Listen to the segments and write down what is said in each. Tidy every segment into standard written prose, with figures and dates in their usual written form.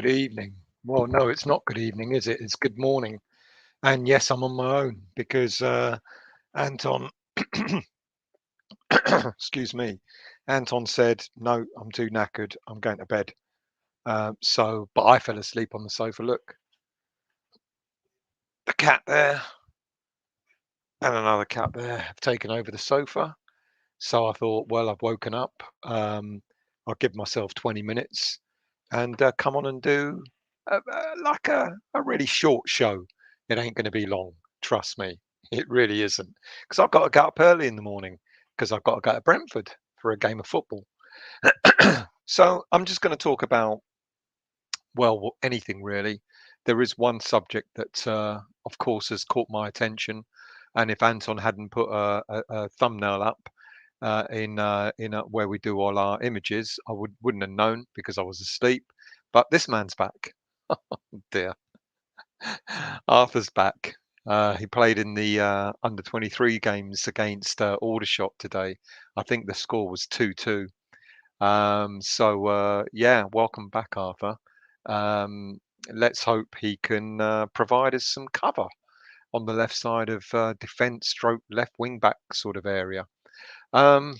Good evening. Well, no, it's not good evening, is it? It's good morning. And yes, I'm on my own because Anton, excuse me, Anton said, no, I'm too knackered. I'm going to bed. But I fell asleep on the sofa. Look, the cat there and another cat there have taken over the sofa. So I thought, well, I've woken up. I'll give myself 20 minutes and come on and do like a really short show. It ain't going to be long, trust me. It really isn't, because I've got to get up early in the morning because I've got to go to Brentford for a game of football. So I'm just going to talk about, well, anything really. There is one subject that, of course, has caught my attention, and if Anton hadn't put a thumbnail up in where we do all our images, I wouldn't have known because I was asleep. But this man's back. Dear, Arthur's back. He played in the under 23 games against Aldershot today. I think the score was 2-2. Yeah, welcome back, Arthur. Um, let's hope he can provide us some cover on the left side of defence stroke left wing back sort of area. Um,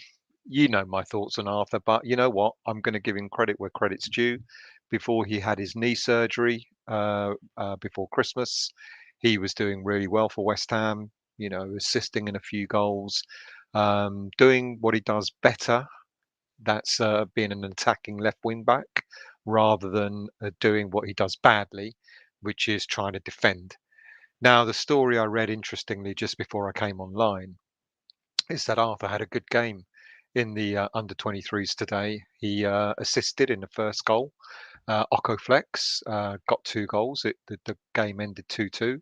you know my thoughts on Arthur, but you know what? I'm going to give him credit where credit's due. Before he had his knee surgery, before Christmas, he was doing really well for West Ham. You know, assisting in a few goals, doing what he does better. That's being an attacking left wing back, rather than doing what he does badly, which is trying to defend. Now, the story I read interestingly just before I came online is that Arthur had a good game in the under 23s today. He assisted in the first goal. Occo Flex got two goals. The game ended 2-2.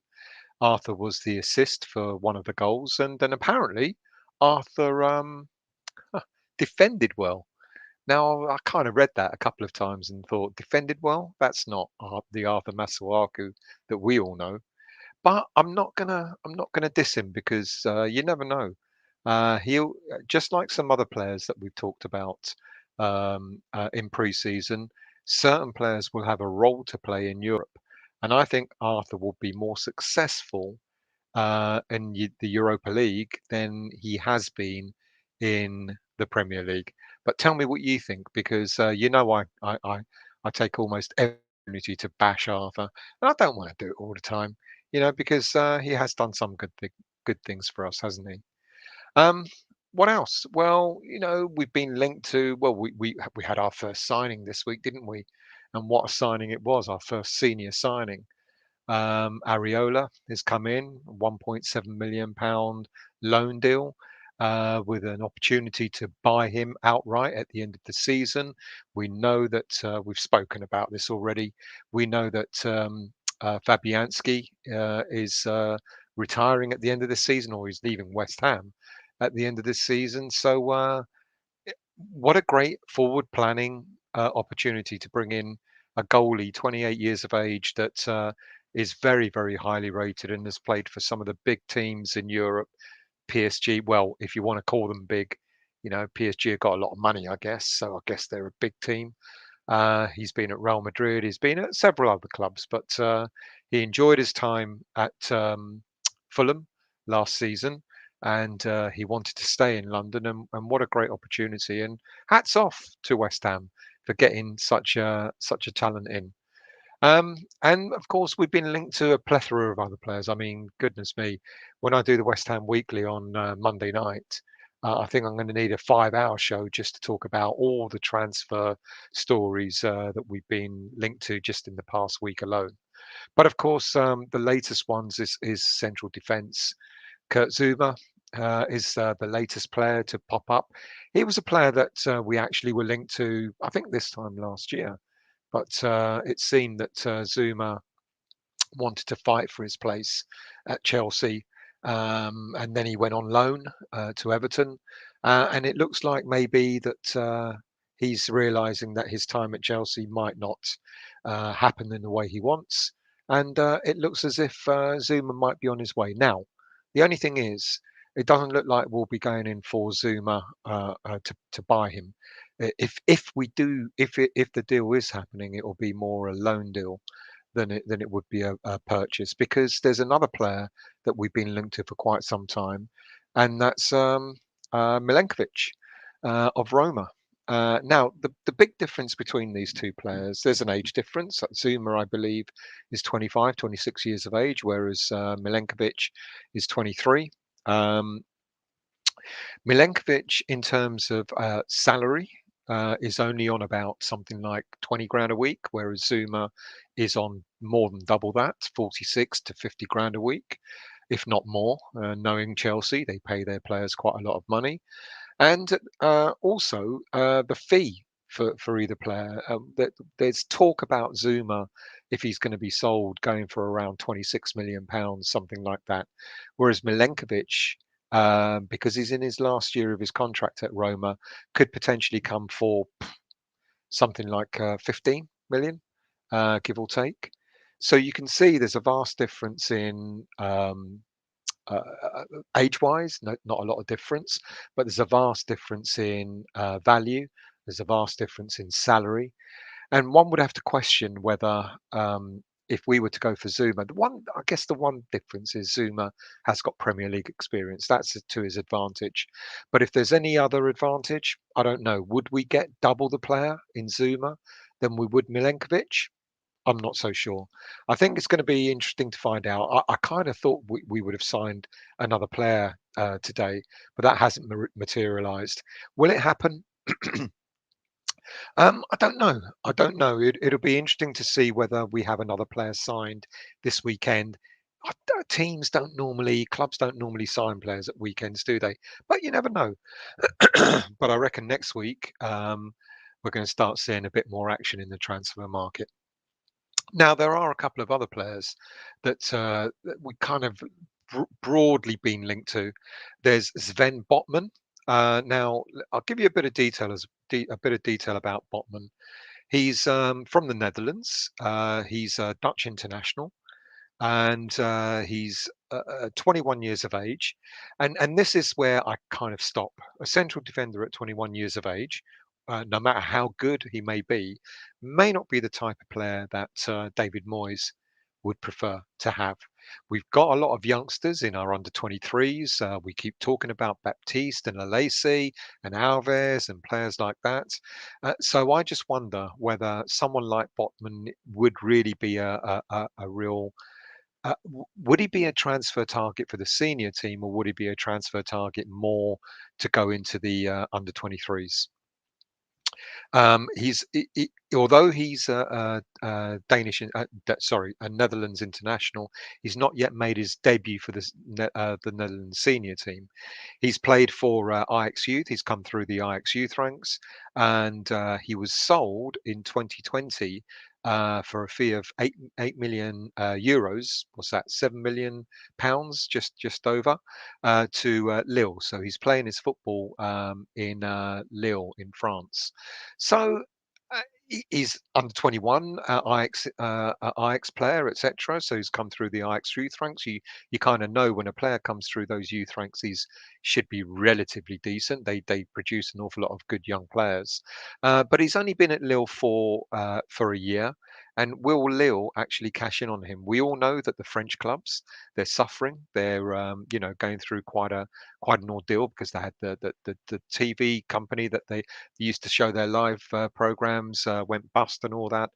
Arthur was the assist for one of the goals, and then apparently Arthur defended well. Now I kind of read that a couple of times and thought, defended well? That's not the Arthur Masuaku that we all know. But I'm not gonna diss him because you never know. He'll just like some other players that we've talked about in pre-season. Certain players will have a role to play in Europe, and I think Arthur will be more successful in the Europa League than he has been in the Premier League. But tell me what you think, because I take almost every opportunity to bash Arthur, and I don't want to do it all the time, because he has done some good things for us, hasn't he? Um, what else? Well, we've been linked to. Well, we had our first signing this week, didn't we? And what a signing it was! Our first senior signing. Areola has come in, £1.7 million loan deal, with an opportunity to buy him outright at the end of the season. We know that we've spoken about this already. We know that Fabianski is retiring at the end of the season, or he's leaving West Ham at the end of this season. So, what a great forward planning opportunity to bring in a goalie, 28 years of age, that is very, very highly rated and has played for some of the big teams in Europe. PSG, well, if you want to call them big, PSG have got a lot of money, I guess. So I guess they're a big team. He's been at Real Madrid. He's been at several other clubs, but he enjoyed his time at Fulham last season, and he wanted to stay in London. And what a great opportunity! And hats off to West Ham for getting such a talent in. And of course, we've been linked to a plethora of other players. I mean, goodness me, when I do the West Ham Weekly on Monday night, I think I'm going to need a 5-hour show just to talk about all the transfer stories that we've been linked to just in the past week alone. But of course, the latest ones is central defence. Kurt Zuma is the latest player to pop up. He was a player that we actually were linked to, I think, this time last year. But it seemed that Zuma wanted to fight for his place at Chelsea, and then he went on loan to Everton. And it looks like maybe that he's realising that his time at Chelsea might not happen in the way he wants. And it looks as if Zuma might be on his way. Now, the only thing is, it doesn't look like we'll be going in for Zuma to buy him. If we do, if the deal is happening, it will be more a loan deal than it would be a purchase, because there's another player that we've been linked to for quite some time, and that's Milenkovic of Roma. Now, the big difference between these two players, there's an age difference. Zuma, I believe, is 25, 26 years of age, whereas Milenkovic is 23. Um, Milenkovic, in terms of salary, is only on about something like 20 grand a week, whereas Zuma is on more than double that, 46 to 50 grand a week, if not more. Knowing Chelsea, they pay their players quite a lot of money. And also the fee for either player. There's talk about Zuma, if he's going to be sold, going for around 26 million pounds, something like that. Whereas Milenkovic, because he's in his last year of his contract at Roma, could potentially come for something like 15 million, give or take. So you can see there's a vast difference in age-wise, not a lot of difference, but there's a vast difference in value. There's a vast difference in salary, and one would have to question whether, if we were to go for Zuma, I guess the one difference is Zuma has got Premier League experience. That's to his advantage. But if there's any other advantage, I don't know. Would we get double the player in Zuma than we would Milenkovic? I'm not so sure. I think it's going to be interesting to find out. I kind of thought we would have signed another player today, but that hasn't materialized. Will it happen? I don't know. I don't know. It'll be interesting to see whether we have another player signed this weekend. Clubs don't normally sign players at weekends, do they? But you never know. But I reckon next week we're going to start seeing a bit more action in the transfer market. Now, there are a couple of other players that we kind of broadly been linked to. There's Sven Botman. Now, I'll give you a bit of detail about Botman. He's from the Netherlands. He's a Dutch international, and he's 21 years of age. And this is where I kind of stop. A central defender at 21 years of age, no matter how good he may not be the type of player that David Moyes would prefer to have. We've got a lot of youngsters in our under 23s. We keep talking about Baptiste and Alesi and Alves and players like that. So I just wonder whether someone like Botman would really be a real would he be a transfer target for the senior team, or would he be a transfer target more to go into the under 23s? Although he's a Danish, sorry, a Netherlands international, he's not yet made his debut for the Netherlands senior team. He's played for Ajax Youth. He's come through the Ajax Youth ranks, and he was sold in 2020 for a fee of 8 million euros. What's that? £7 million, just over, to Lille. So he's playing his football in Lille in France. So he's under 21 Ajax player, etc. So he's come through the Ajax youth ranks. You kind of know when a player comes through those youth ranks, these should be relatively decent. They produce an awful lot of good young players. But he's only been at Lille for a year. And will Lille actually cash in on him? We all know that the French clubs, they're suffering. They're going through quite an ordeal, because they had the TV company that they used to show their live programs went bust and all that.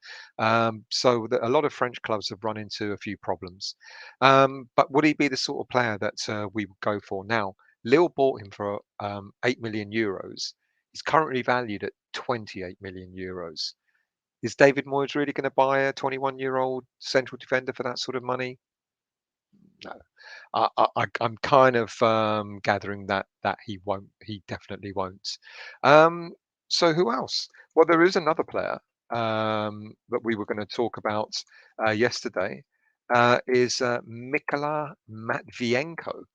So a lot of French clubs have run into a few problems. But would he be the sort of player that we would go for? Now, Lille bought him for 8 million euros. He's currently valued at 28 million euros. Is David Moyes really going to buy a 21-year-old central defender for that sort of money? No. I'm kind of gathering that he won't. He definitely won't. Um, so who else? Well, there is another player that we were going to talk about yesterday. Is Mikola Matvienko.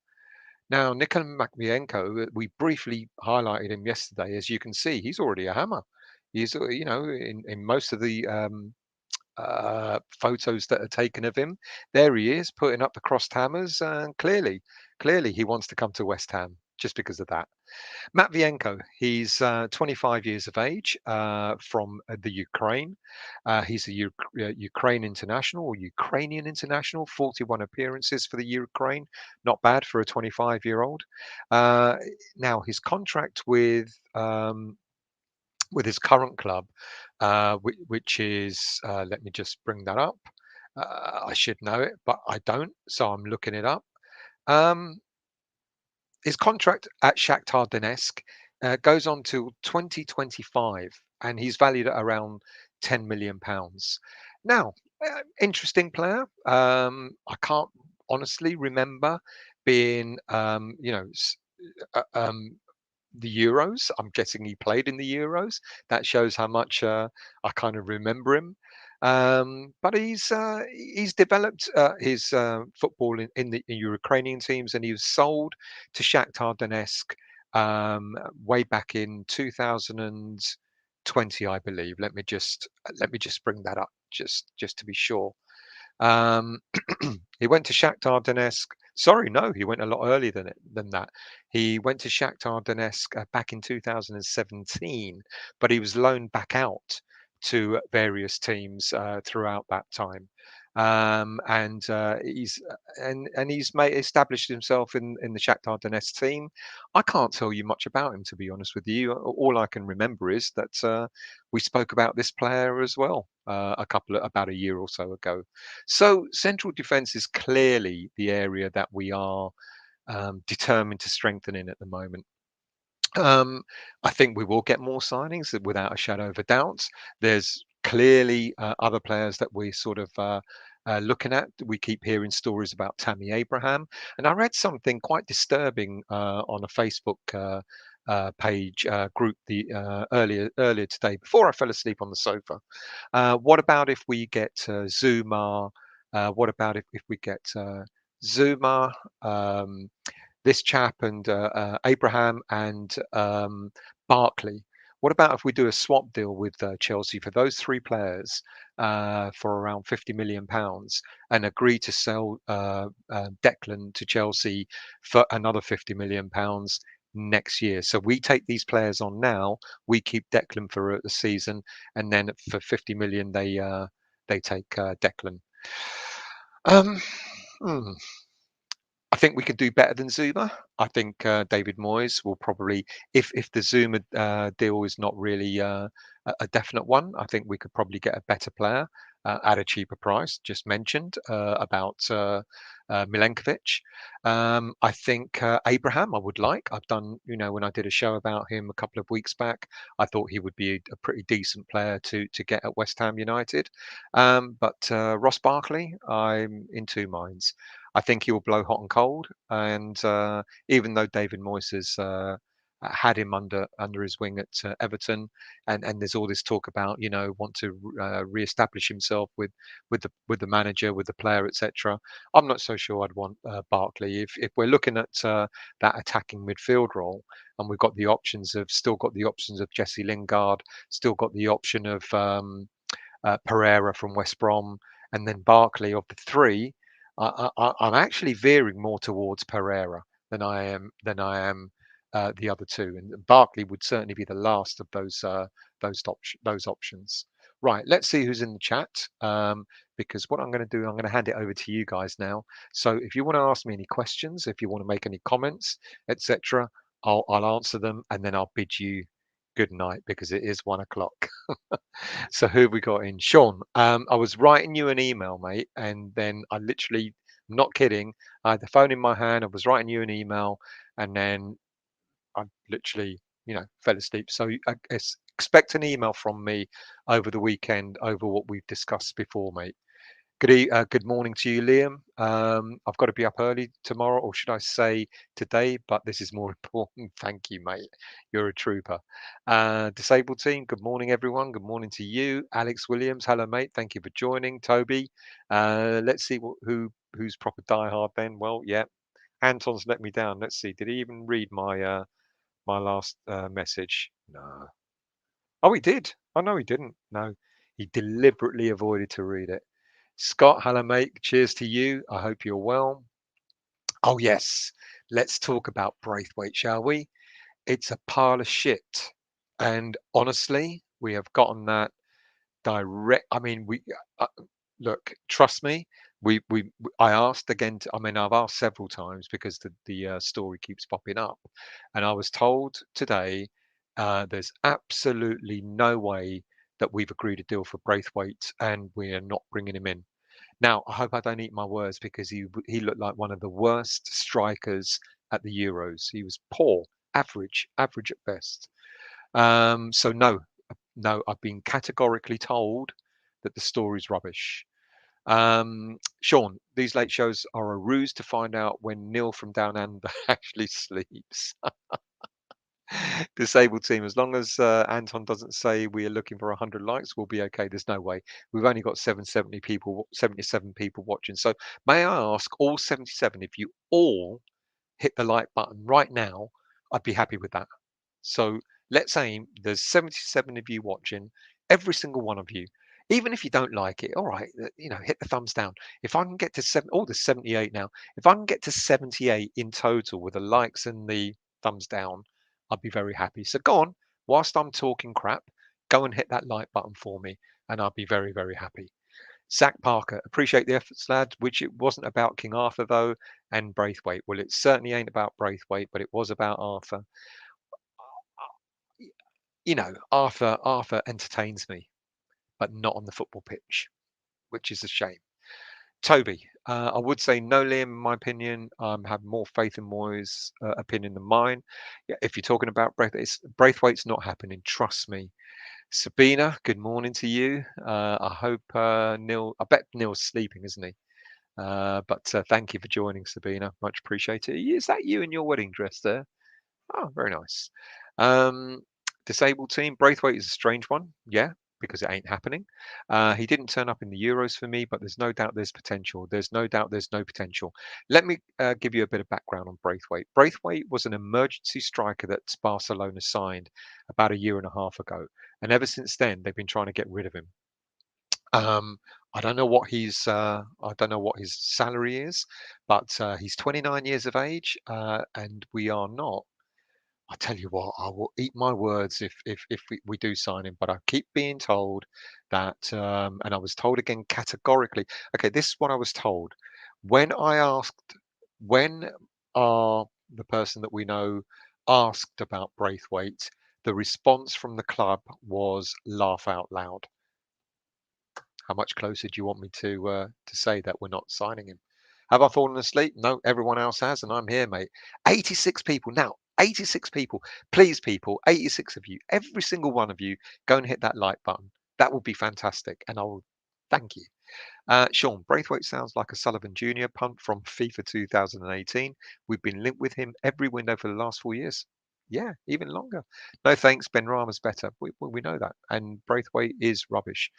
Now, Nikola Matvienko, we briefly highlighted him yesterday. As you can see, he's already a hammer. He's, in most of the photos that are taken of him, there he is putting up the crossed hammers, and clearly he wants to come to West Ham. just because of that. Matvienko, he's 25 years of age, from the Ukraine. He's a Ukraine international or Ukrainian international, 41 appearances for the Ukraine. Not bad for a 25-year-old. Uh, Now, his contract with his current club, which is, let me just bring that up. I should know it, but I don't, so I'm looking it up. Um, his contract at Shakhtar Donetsk goes on till 2025, and he's valued at around 10 million pounds. Now, interesting player. I can't honestly remember being, uh, um, the Euros. I'm guessing he played in the Euros. That shows how much I kind of remember him. But he's developed his football in the in Ukrainian teams, and he was sold to Shakhtar Donetsk way back in 2020, I believe. Let me just bring that up just to be sure. Um, he went to Shakhtar Donetsk. Sorry, no, he went a lot earlier than that. He went to Shakhtar Donetsk back in 2017, but he was loaned back out to various teams throughout that time. And he's made established himself in the Shakhtar Donetsk team. I can't tell you much about him, to be honest with you. All I can remember is that we spoke about this player as well about a year or so ago. So central defence is clearly the area that we are determined to strengthen in at the moment. Um, I think we will get more signings without a shadow of a doubt. There's clearly other players that we're sort of looking at. We keep hearing stories about Tammy Abraham, and I read something quite disturbing on a Facebook page group earlier today before I fell asleep on the sofa. What about if we get Zuma? What about if we get Zuma? This chap and Abraham and Barkley. What about if we do a swap deal with Chelsea for those three players for around £50 million and agree to sell Declan to Chelsea for another £50 million next year? So we take these players on now, we keep Declan for the season, and then for 50 million they take Declan. Um, hmm. I think we could do better than Zuma. I think David Moyes will probably, if the Zuma deal is not really a definite one, I think we could probably get a better player at a cheaper price. Just mentioned about Milenkovic. I think Abraham, I would like. I've done, when I did a show about him a couple of weeks back, I thought he would be a pretty decent player to get at West Ham United. But Ross Barkley, I'm in two minds. I think he'll blow hot and cold. And even though David Moyes has had him under his wing at Everton, and there's all this talk about want to re-establish himself with the manager, with the player, etc. I'm not so sure I'd want Barkley if we're looking at that attacking midfield role, and we've got the options of still got the options of Jesse Lingard, still got the option of Pereira from West Brom, and then Barkley. Of the three, I'm actually veering more towards Pereira than I am the other two, and Barkley would certainly be the last of those options. Right, let's see who's in the chat. Because what I'm going to do, I'm going to hand it over to you guys now. So if you want to ask me any questions, if you want to make any comments, etc., I'll answer them, and then I'll bid you good night because it is 1 o'clock. So who have we got in? Sean, I was writing you an email, mate, and then I literally, I'm not kidding, I had the phone in my hand, I was writing you an email, and then I literally, fell asleep. So expect an email from me over the weekend over what we've discussed before, mate. Good morning to you, Liam. I've got to be up early tomorrow, or should I say today, but this is more important. Thank you, mate. You're a trooper. Disabled team, good morning, everyone. Good morning to you. Alex Williams, hello, mate. Thank you for joining. Toby, let's see who's proper diehard then. Well, yeah, Anton's let me down. Let's see. Did he even read my last message? No. Oh, he did. Oh, no, he didn't. No, he deliberately avoided to read it. Scott, hello, mate. Cheers to you. I hope you're well. Oh yes, let's talk about Braithwaite, shall we? It's a pile of shit, and honestly, we have gotten that direct. I mean, look, trust me. I asked again. I mean, I've asked several times because the story keeps popping up, and I was told today there's absolutely no way that we've agreed a deal for Braithwaite, and we are not bringing him in. Now, I hope I don't eat my words because he looked like one of the worst strikers at the Euros. He was poor, average at best. So no, no, I've been categorically told that the story's rubbish. Sean, these late shows are a ruse to find out when Neil from Down Under actually sleeps. Disabled team, as long as Anton doesn't say we are looking for 100 likes, we'll be okay. There's no way. We've only got 770 people, 77 people watching. So may I ask all 77, if you all hit the like button right now, I'd be happy with that. So let's aim, there's 77 of you watching, every single one of you. Even if you don't like it, all right, hit the thumbs down. If I can get to there's 78 now. If I can get to 78 in total with the likes and the thumbs down, I'd be very happy. So go on, whilst I'm talking crap, go and hit that like button for me, and I'll be very, very happy. Zach Parker, appreciate the efforts, lad. Which it wasn't about King Arthur though, and Braithwaite. Well, it certainly ain't about Braithwaite, but it was about Arthur. Arthur entertains me, but not on the football pitch, which is a shame. Toby, I would say no, Liam. In my opinion, have more faith in Moyes' opinion than mine. Yeah, if you're talking about Braithwaite's not happening. Trust me. Sabina, good morning to you. I hope Neil. I bet Neil's sleeping, isn't he? But thank you for joining, Sabina. Much appreciated. Is that you in your wedding dress there? Oh, very nice. Um, Disabled team. Braithwaite is a strange one. Yeah, because it ain't happening. He didn't turn up in the Euros for me, but there's no doubt there's potential. There's no doubt there's no potential. Let me give you a bit of background on Braithwaite. Braithwaite was an emergency striker that Barcelona signed about a year and a half ago. And ever since then, they've been trying to get rid of him. Um, I don't know what his salary is, but he's 29 years of age, and we are not. I tell you what, I will eat my words if we do sign him. But I keep being told that, and I was told again categorically. Okay, this is what I was told when I asked, when the person that we know asked about Braithwaite, the response from the club was laugh out loud. How much closer do you want me to say that we're not signing him? Have I fallen asleep? No, everyone else has, and I'm here, mate. 86 people now. 86 people. Please, people, 86 of you, every single one of you, go and hit that like button. That would be fantastic, and I will thank you. Sean, Braithwaite sounds like a Sullivan Jr. punt from FIFA 2018. We've been linked with him every window for the last 4 years. Yeah, even longer. No thanks, Ben Rama's better. We know that. And Braithwaite is rubbish.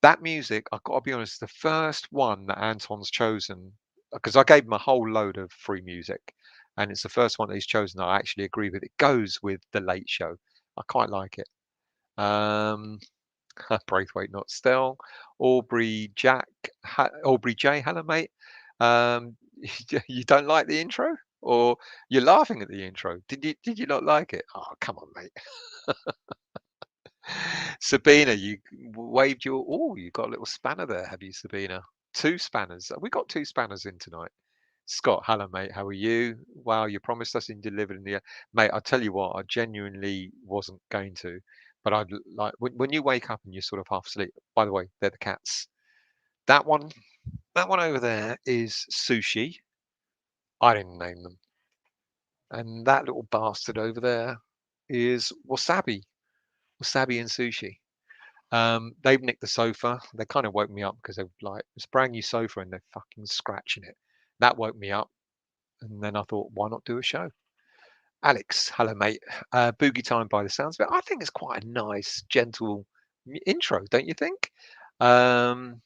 That music, I've got to be honest, the first one that Anton's chosen, because I gave him a whole load of free music, and it's the first one that he's chosen that I actually agree with. It goes with The Late Show. I quite like it. Um, Braithwaite, not Stell. Aubrey J. Hello, mate. Um, you don't like the intro, or you're laughing at the intro? Did you not like it? Oh, come on, mate. Sabina, you waved your. Oh, you got a little spanner there, have you, Sabina? Two spanners. We got two spanners in tonight. Scott, hello, mate. How are you? Wow, you promised us and delivered in the air. Mate, I tell you what, I genuinely wasn't going to. But I'd like when you wake up and you're sort of half asleep. By the way, they're the cats. That one, that one over there is Sushi. I didn't name them. And that little bastard over there is Wasabi. Wasabi and Sushi. They've nicked the sofa. They kind of woke me up because they're like, it's a brand new sofa and they're fucking scratching it. That woke me up. And then I thought, why not do a show? Alex, hello, mate. Boogie Time by the sounds of it. I think it's quite a nice, gentle intro, don't you think? Um,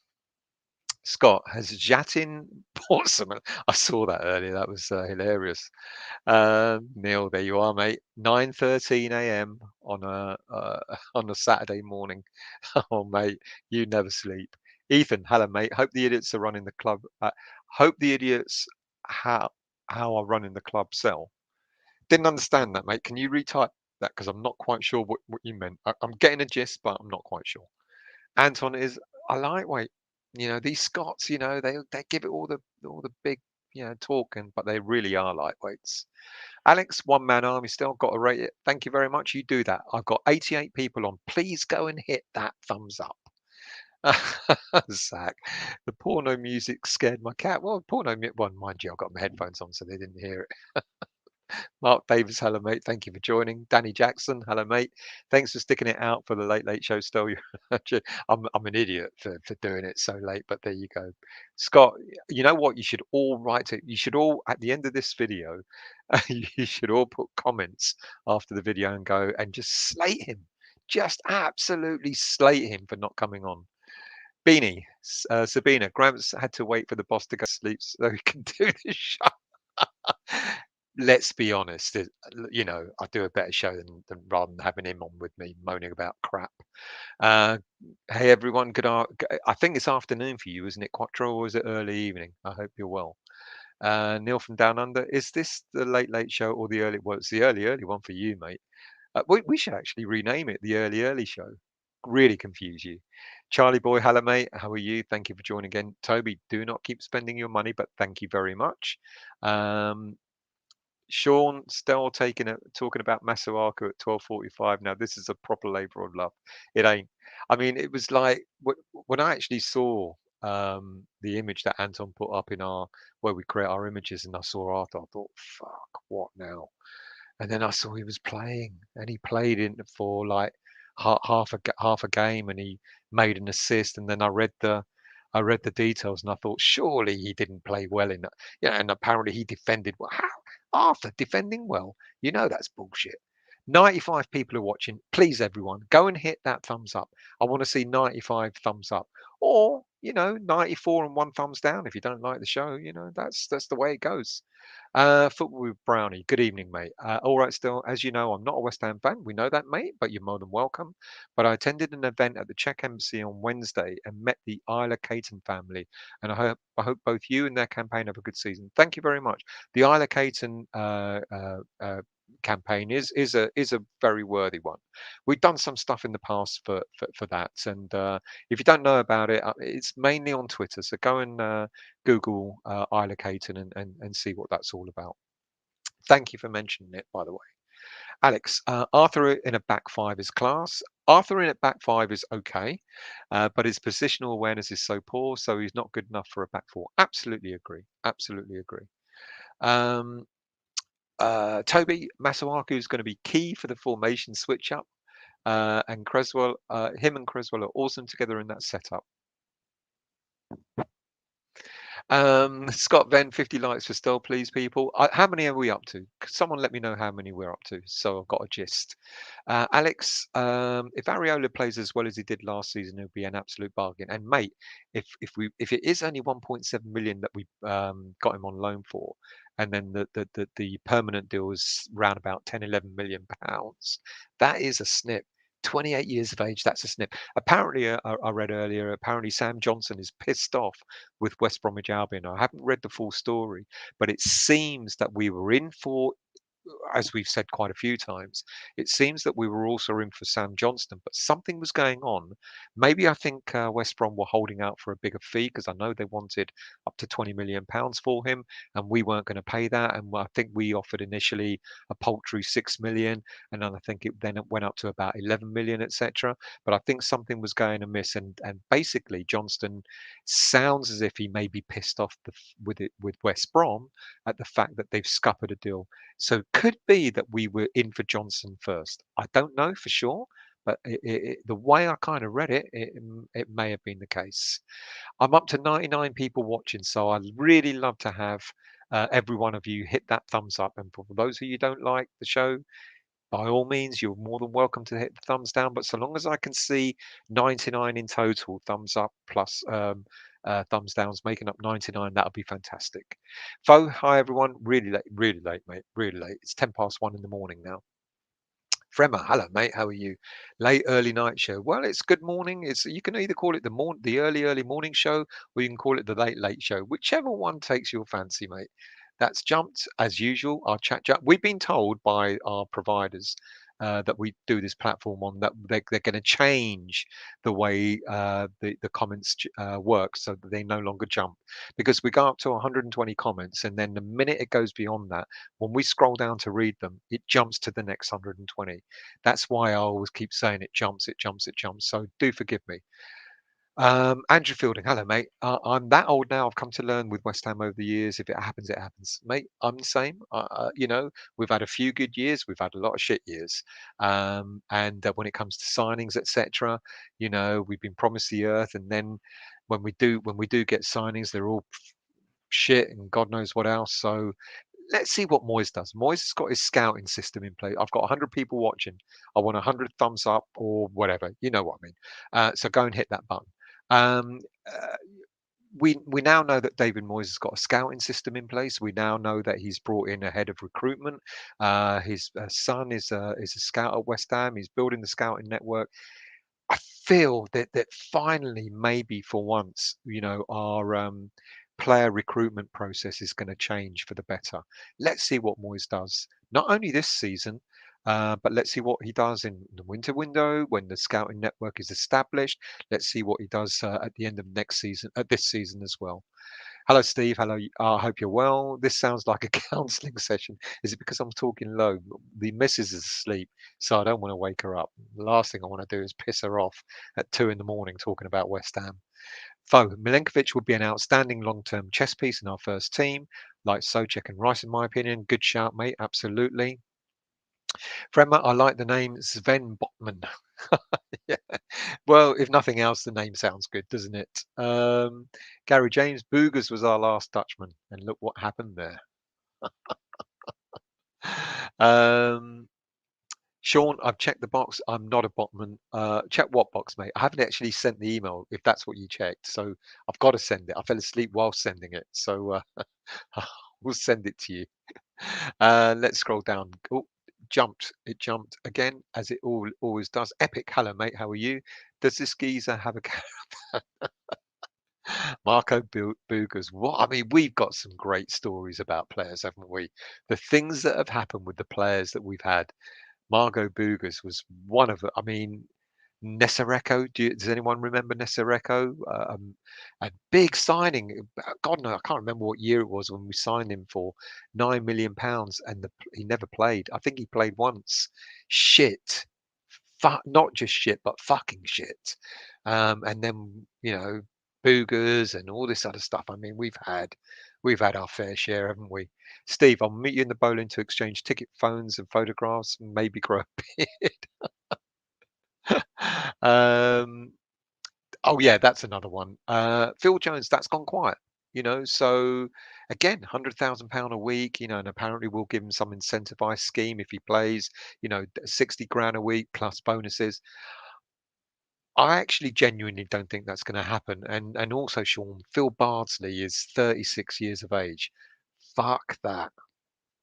Scott, has Jatin bought some? I saw that earlier. That was hilarious. Neil, there you are, mate. 9:13 a.m. on a on a Saturday morning. Oh, mate, you never sleep. Ethan, hello, mate. Hope the idiots are running the club. Hope the idiots have. how I run in the club sell. Didn't understand that, mate. Can you retype that? Because I'm not quite sure what you meant. I'm getting a gist, but I'm not quite sure. Anton is a lightweight. You know, these Scots, you know, they give it all the big, you know, talking, but they really are lightweights. Alex, one man army still got to rate it. Thank you very much. You do that. I've got 88 people on. Please go and hit that thumbs up. Zach, the porno music scared my cat. Well, well, mind you, I've got my headphones on, so they didn't hear it. Mark Davis, hello mate. Thank you for joining. Danny Jackson, hello mate. Thanks for sticking it out for the late late show. Still, I'm an idiot for doing it so late, but there you go. Scott, you know what? You should all write it. You should all at the end of this video, you should all put comments after the video and go and just slate him. Just absolutely slate him for not coming on. Beanie, Sabina, Gramps had to wait for the boss to go to sleep so he can do the show. Let's be honest, you know, I do a better show than rather than having him on with me moaning about crap. Uh, hey everyone, I think it's afternoon for you, isn't it, Quattro, or is it early evening? I hope you're well. Neil from Down Under, is this the late late show or the early? Well, it's the early one for you, mate. We should actually rename it the early show. Really confuse you. Charlie boy, hello mate. How are you? Thank you for joining again. Toby, do not keep spending your money, but thank you very much. Um, Sean still talking about Masuaku at 12:45. Now this is a proper labour of love. It ain't. I mean, it was like when I actually saw the image that Anton put up in our where we create our images, and I saw Arthur. I thought, fuck, what now? And then I saw he was playing, and he played in for like half a game, and he made an assist. And then I read the details, and I thought surely he didn't play well in that. Yeah, and apparently he defended well. How Arthur defending well? You know that's bullshit. 95 people are watching. Please, everyone, go and hit that thumbs up. I want to see 95 thumbs up, or 94 and one thumbs down if you don't like the show. You know that's the way it goes. Football with Brownie. Good evening, mate. All right, still, as you know, I'm not a West Ham fan. We know that, mate, but you're more than welcome. But I attended an event at the Czech Embassy on Wednesday and met the Isla Caton family. And I hope both you and their campaign have a good season. Thank you very much. The Isla Caton campaign is a very worthy one. We've done some stuff in the past for that, and if you don't know about it, it's mainly on Twitter. So go and Google Isla Caton and see what that's all about. Thank you for mentioning it, by the way. Alex, Arthur in a back five is class. Arthur in a back five is okay, but his positional awareness is so poor, so he's not good enough for a back four. Absolutely agree. Absolutely agree. Um, Toby, Masuaku is going to be key for the formation switch up, and Creswell, him and Creswell are awesome together in that setup. Scott Venn, 50 likes for still, please, people. How many are we up to? Someone let me know how many we're up to, so I've got a gist. Alex, if Areola plays as well as he did last season, it'll be an absolute bargain. And mate, if it is only 1.7 million that we got him on loan for, and then the permanent deal is round about 10, 11 million pounds, that is a snip. 28 years of age, that's a snip. Apparently, I read earlier, apparently Sam Johnson is pissed off with West Bromwich Albion. I haven't read the full story, but it seems that we were in for, as we've said quite a few times, it seems that we were also in for Sam Johnston, but something was going on. Maybe I think West Brom were holding out for a bigger fee because I know they wanted up to £20 million for him, and we weren't going to pay that. And I think we offered initially a paltry 6 million, and then I think it went up to about 11 million, etc. But I think something was going amiss, and basically Johnston sounds as if he may be pissed off with West Brom at the fact that they've scuppered a deal. So could be that we were in for Johnson first. I don't know for sure, but the way I kind of read it may have been the case. I'm up to 99 people watching, so I'd really love to have every one of you hit that thumbs up. And for those of you who don't like the show, by all means, you're more than welcome to hit the thumbs down. But so long as I can see 99 in total, thumbs up plus thumbs downs, making up 99, that'll be fantastic. Fo, hi everyone. Really late, mate. Really late. It's 1:10 in the morning now. Fremmer, hello, mate. How are you? Late, early night show. Well, it's good morning. It's you can either call it the early morning show, or you can call it the late show, whichever one takes your fancy, mate. That's jumped as usual. Our chat jump. We've been told by our providers that we do this platform on that they're going to change the way the comments work so that they no longer jump because we go up to 120 comments and then the minute it goes beyond that, when we scroll down to read them, it jumps to the next 120. That's why I always keep saying it jumps, it jumps, it jumps. So do forgive me. Andrew Fielding, hello, mate. I'm that old now. I've come to learn with West Ham over the years. If it happens, it happens, mate. I'm the same. We've had a few good years. We've had a lot of shit years. And when it comes to signings, etc., we've been promised the earth, and then when we do get signings, they're all shit, and God knows what else. So let's see what Moyes does. Moyes has got his scouting system in place. I've got 100 people watching. I want 100 thumbs up or whatever. You know what I mean. So go and hit that button. Um, uh, we now know that David Moyes has got a scouting system in place. We now know that he's brought in a head of recruitment. His son is a scout at West Ham. He's building the scouting network. I feel that finally, maybe for once, our player recruitment process is going to change for the better. Let's see what Moyes does, not only this season, but let's see what he does in the winter window when the scouting network is established. Let's see what he does at the end of next season, this season as well. Hello, Steve. Hello. I hope you're well. This sounds like a counselling session. Is it because I'm talking low? The missus is asleep, so I don't want to wake her up. The last thing I want to do is piss her off at 2 in the morning talking about West Ham. Foe, Milenkovic would be an outstanding long-term chess piece in our first team, like Socek and Rice, in my opinion. Good shout, mate. Absolutely. Fremma, I like the name Sven Botman. Yeah. Well, if nothing else, the name sounds good, doesn't it? Gary James, Boogers was our last Dutchman, and look what happened there. Um, Sean, I've checked the box. I'm not a botman. Check what box, mate? I haven't actually sent the email, if that's what you checked. So I've got to send it. I fell asleep while sending it, so we'll send it to you. Let's scroll down. Oh, jumped. It jumped again, as it always does. Epic. Hello, mate. How are you? Does this geezer have a Marco Boogers? What? I mean, we've got some great stories about players, haven't we? The things that have happened with the players that we've had. Margot Boogers was one of them. I mean, Nessereko. Does anyone remember Nessereko? A big signing. God no, I can't remember what year it was when we signed him for £9 million, and he never played. I think he played once. Shit, not just shit, but fucking shit. And then Boogers and all this other stuff. I mean, we've had our fair share, haven't we? Steve, I'll meet you in the bowling to exchange ticket phones and photographs and maybe grow a beard. um, oh yeah, that's another one. Phil Jones, that's gone quiet. So again, £100,000 a week. And apparently we'll give him some incentivized scheme if he plays. 60 grand a week plus bonuses. I actually genuinely don't think that's going to happen. And also, Sean, Phil Bardsley is 36 years of age. Fuck that.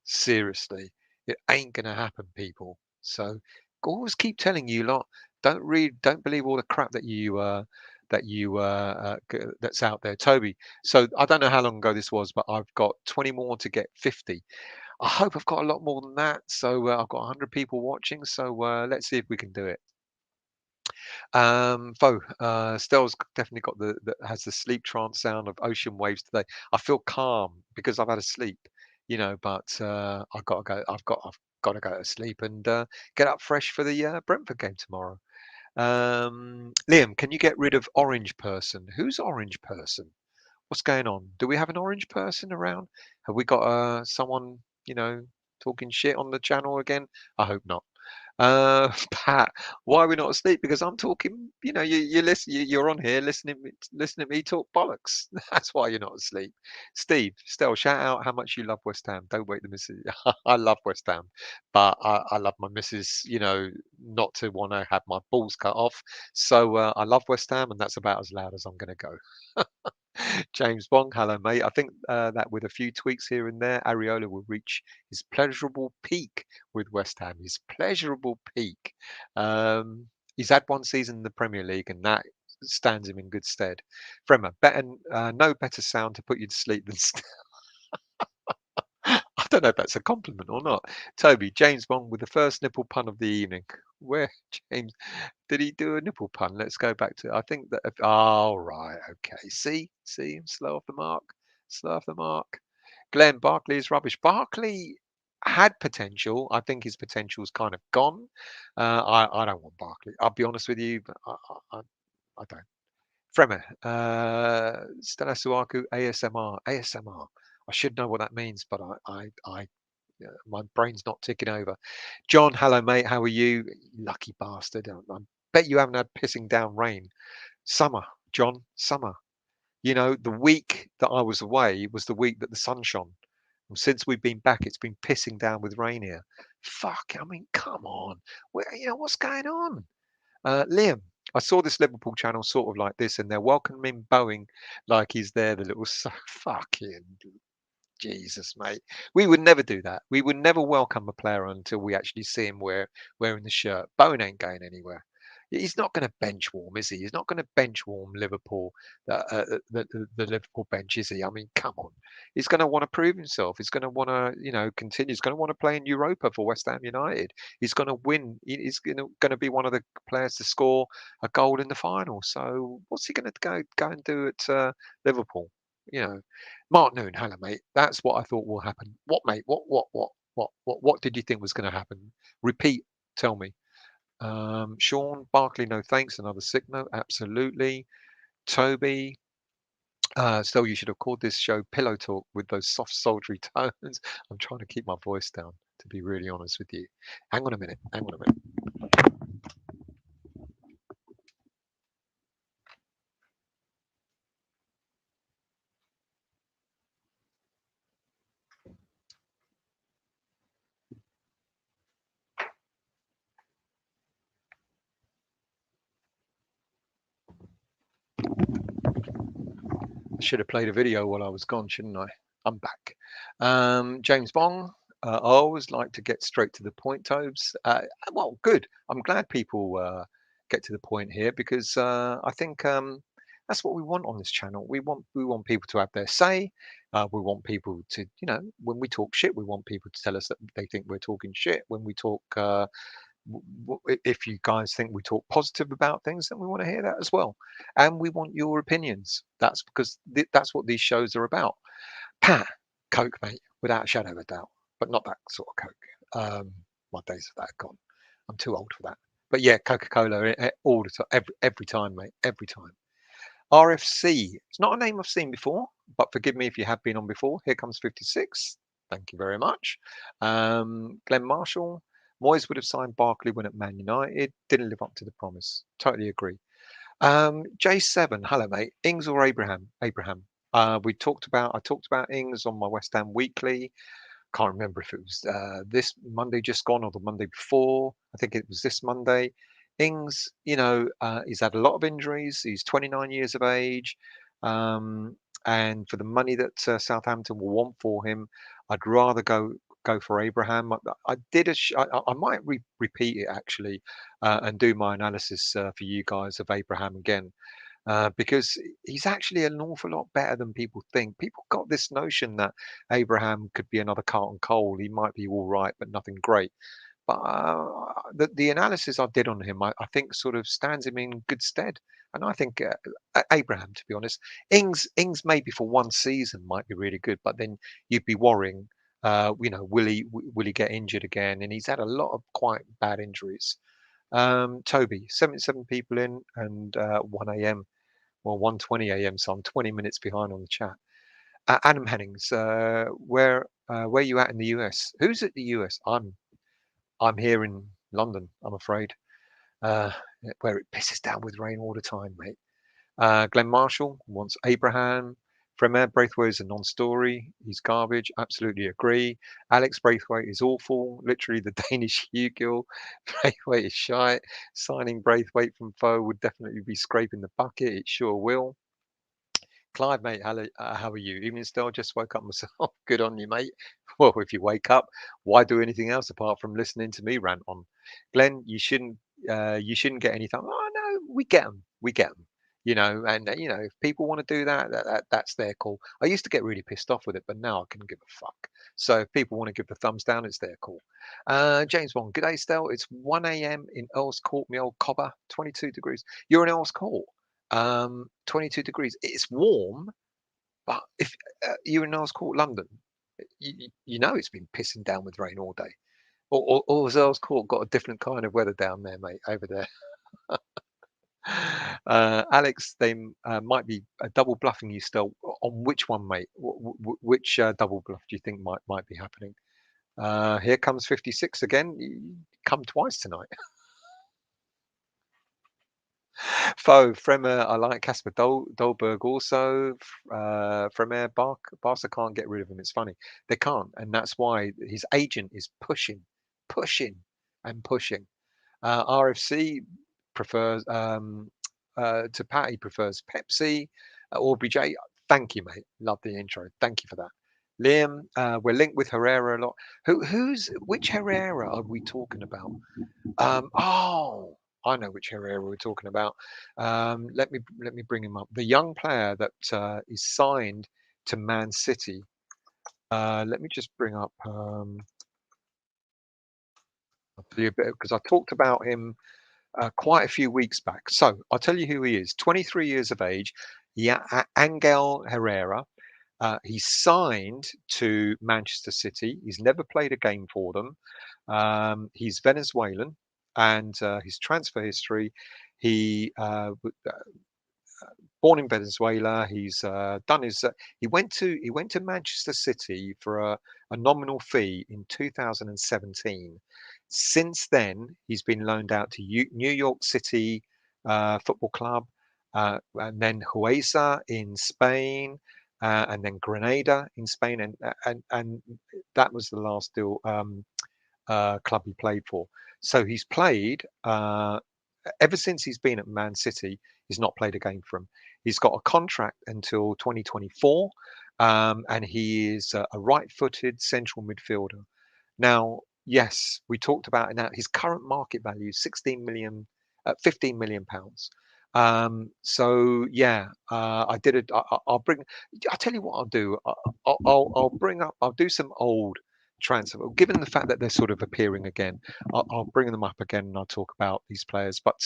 Seriously, it ain't gonna happen, people. So always keep telling you lot, don't believe all the crap that's out there. Toby, so I don't know how long ago this was, but I've got 20 more to get 50. I hope I've got a lot more than that. So I've got 100 people watching. So let's see if we can do it. Stell's definitely got has the sleep trance sound of ocean waves today. I feel calm because I've had a sleep, but I've got to go to sleep and get up fresh for the Brentford game tomorrow. Liam, can you get rid of orange person? Who's orange person? What's going on? Do we have an orange person around? Have we got someone, talking shit on the channel again? I hope not. Pat, why are we not asleep? Because I'm talking. You listen. You're on here listening to me talk bollocks. That's why you're not asleep. Steve, Stell, shout out how much you love West Ham. Don't wake the missus. I love West Ham, but I love my missus. Not to want to have my balls cut off. So I love West Ham, and that's about as loud as I'm going to go. James Bong, hello, mate. I think that with a few tweaks here and there, Areola will reach his pleasurable peak with West Ham. His pleasurable peak. He's had one season in the Premier League, and that stands him in good stead. Fremmer, no better sound to put you to sleep than don't know if that's a compliment or not. Toby, James Bond with the first nipple pun of the evening. Where James did he do a nipple pun? Let's go back to. I think that. Oh right, okay. See, I'm slow off the mark. Slow off the mark. Glenn Barkley is rubbish. Barkley had potential. I think his potential's kind of gone. I don't want Barkley. I'll be honest with you, but I don't. Fremer, Stella Suaku, ASMR, ASMR. I should know what that means, but my brain's not ticking over. John, hello mate, how are you? You lucky bastard. I bet you haven't had pissing down rain. Summer, John, summer. You know, the week that I was away was the week that the sun shone. And since we've been back, it's been pissing down with rain here. Fuck, I mean, come on. What's going on? Liam, I saw this Liverpool channel sort of like this, and they're welcoming Boeing like he's there, the little fucking Jesus, mate. We would never do that. We would never welcome a player until we actually see him wearing the shirt. Bowen ain't going anywhere. He's not going to bench warm, is he? He's not going to bench warm Liverpool, the Liverpool bench, is he? I mean, come on. He's going to want to prove himself. He's going to want to, continue. He's going to want to play in Europa for West Ham United. He's going to win. He's going to be one of the players to score a goal in the final. So what's he going to go and do at Liverpool? You know, Mark Noon, hello, mate. That's what I thought will happen. What, mate? What did you think was going to happen? Repeat. Tell me. Sean Barkley, no thanks. Another sick note. Absolutely. Toby. Still, you should have called this show Pillow Talk with those soft, sultry tones. I'm trying to keep my voice down, to be really honest with you. Hang on a minute. Hang on a minute. I should have played a video while I was gone, shouldn't I? I'm back. James Bong. I always like to get straight to the point, Tobes. Well, good. I'm glad people get to the point here because I think that's what we want on this channel. We want people to have their say. We want people to, when we talk shit, we want people to tell us that they think we're talking shit. When we talk if you guys think we talk positive about things, then we want to hear that as well. And we want your opinions. That's because that's what these shows are about. Pat, Coke, mate, without a shadow of a doubt, but not that sort of Coke. My days of that are gone. I'm too old for that. But yeah, Coca-Cola all the time, every time, mate, every time. RFC. It's not a name I've seen before, but forgive me if you have been on before. Here comes 56. Thank you very much. Glenn Marshall. Moyes would have signed Barkley when at Man United. Didn't live up to the promise. Totally agree. J7. Hello, mate. Ings or Abraham? Abraham. I talked about Ings on my West Ham Weekly. Can't remember if it was this Monday just gone or the Monday before. I think it was this Monday. Ings, he's had a lot of injuries. He's 29 years of age. And for the money that Southampton will want for him, I'd rather go for Abraham. I did I might repeat it actually and do my analysis for you guys of Abraham again because he's actually an awful lot better than people think. People got this notion that Abraham could be another Carlton Cole. He might be all right, but nothing great. But the analysis I did on him, I think, sort of stands him in good stead. And I think Abraham, to be honest, Ings maybe for one season might be really good, but then you'd be worrying, will he get injured again? And he's had a lot of quite bad injuries. Toby, 77 people in and 1 a.m. Well, 1:20 a.m. So I'm 20 minutes behind on the chat. Adam Hennings, where you at in the US? Who's at the US? I'm here in London, I'm afraid, uh, where it pisses down with rain all the time, mate. Glenn Marshall wants Abraham. Fremer Braithwaite is a non-story. He's garbage. Absolutely agree. Alex Braithwaite is awful. Literally the Danish Hugill. Braithwaite is shite. Signing Braithwaite from Foe would definitely be scraping the bucket. It sure will. Clive, mate, how are you? Evening still, just woke up myself. Good on you, mate. Well, if you wake up, why do anything else apart from listening to me rant on? Glenn, you shouldn't get anything. Oh no, we get them, we get them. And if people want to do that, that's their call. I used to get really pissed off with it, but now I can give a fuck. So if people want to give the thumbs down, it's their call. James Bond, good day, Stel. It's 1 a.m. in Earl's Court, my old cobber, 22 degrees. You're in Earl's Court. 22 degrees. It's warm, but if you're in Earl's Court, London, you know it's been pissing down with rain all day. Or has Earl's Court got a different kind of weather down there, mate, over there? Alex, they might be double bluffing you still. On which one, mate? Which double bluff do you think might be happening? Here comes 56 again. You come twice tonight. Foe, Fremer, I like Casper Dolberg also. Fremer, Barca can't get rid of him. It's funny. They can't. And that's why his agent is pushing, and pushing. RFC prefers to Patty prefers Pepsi. Aubrey J, thank you, mate. Love the intro. Thank you for that. Liam, we're linked with Herrera a lot. Which Herrera are we talking about? Oh, I know which Herrera we're talking about. Let me bring him up. The young player that is signed to Man City. Let me just bring up. I'll tell you a bit because I talked about him quite a few weeks back. So I'll tell you who he is. 23 years of age. Yeah, Angel Herrera. He's signed to Manchester City. He's never played a game for them. He's Venezuelan, and his transfer history. He born in Venezuela. He's done his. He went to Manchester City for a nominal fee in 2017. Since then, he's been loaned out to New York City Football Club, and then Huesa in Spain, and then Granada in Spain, and that was the last deal club he played for. So he's played. Ever since he's been at Man City, he's not played a game for him. He's got a contract until 2024, and he is a right-footed central midfielder. Now, yes, we talked about it now. His current market value is 16 million, 15 million pounds. So yeah, I did it. I'll bring. I'll tell you what I'll do. I'll bring up. I'll do some old transfer. Given the fact that they're sort of appearing again, I'll bring them up again and I'll talk about these players. But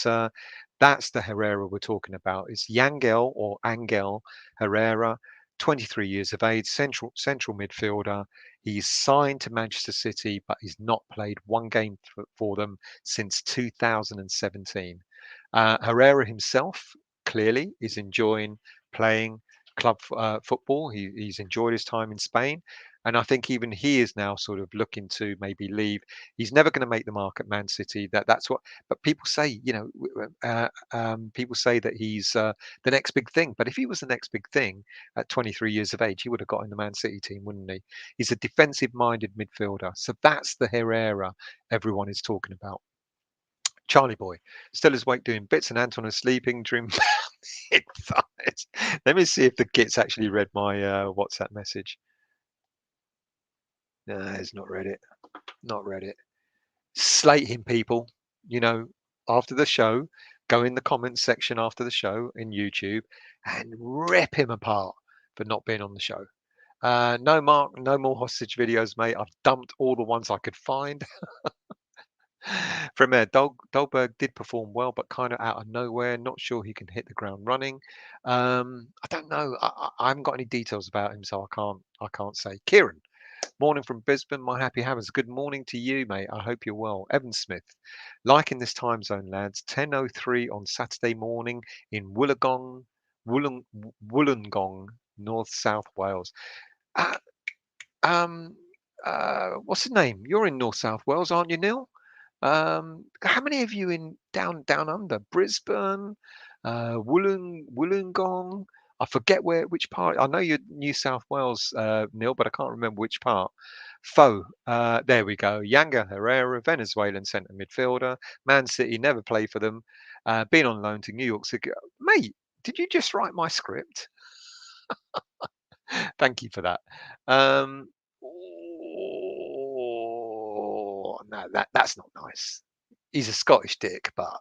that's the Herrera we're talking about. It's Yangel or Angel Herrera, 23 years of age, central midfielder. He's signed to Manchester City, but he's not played one game for them since 2017. Herrera himself clearly is enjoying playing club football. He's enjoyed his time in Spain. And I think even he is now sort of looking to maybe leave. He's never going to make the mark at Man City. That's what. But people say, people say that he's the next big thing. But if he was the next big thing at 23 years of age, he would have got in the Man City team, wouldn't he? He's a defensive-minded midfielder. So that's the Herrera everyone is talking about. Charlie boy, still is awake doing bits, and Anton is sleeping. Dream thighs. Let me see if the git's actually read my WhatsApp message. No, he's not read it. Not read it. Slate him, people. You know, after the show, go in the comments section after the show in YouTube and rip him apart for not being on the show. No, Mark, no more hostage videos, mate. I've dumped all the ones I could find. From there, Dolberg did perform well, but kind of out of nowhere. Not sure he can hit the ground running. I don't know. I haven't got any details about him, so I can't say. Kieran, morning from Brisbane. My happy hammers. Good morning to you, mate. I hope you're well. Evan Smith, liking this time zone, lads. 10:03 on Saturday morning in Wollongong, North South Wales. Uh, um, what's the name? You're in North South Wales, aren't you, Neil? How many of you in down under? Brisbane, Wollongong. I forget which part. I know you're New South Wales, Neil, but I can't remember which part. Foe. There we go. Yanga Herrera, Venezuelan centre midfielder. Man City never play for them. Been on loan to New York City. Mate, did you just write my script? Thank you for that. Oh, no, that's not nice. He's a Scottish dick, but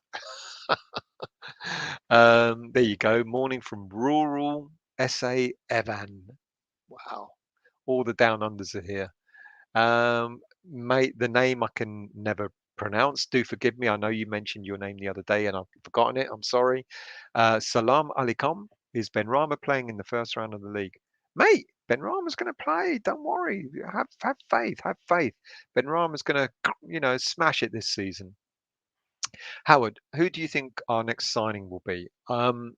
there you go. Morning from rural SA Evan. Wow, all the down unders are here. Mate, the name I can never pronounce. Do forgive me. I know you mentioned your name the other day and I've forgotten it. I'm sorry. Salam alaikum. Is Benrahma playing in the first round of the league? Mate, Benrahma's going to play. Don't worry. Have faith. Have faith. Benrahma's going to, smash it this season. Howard, who do you think our next signing will be? I've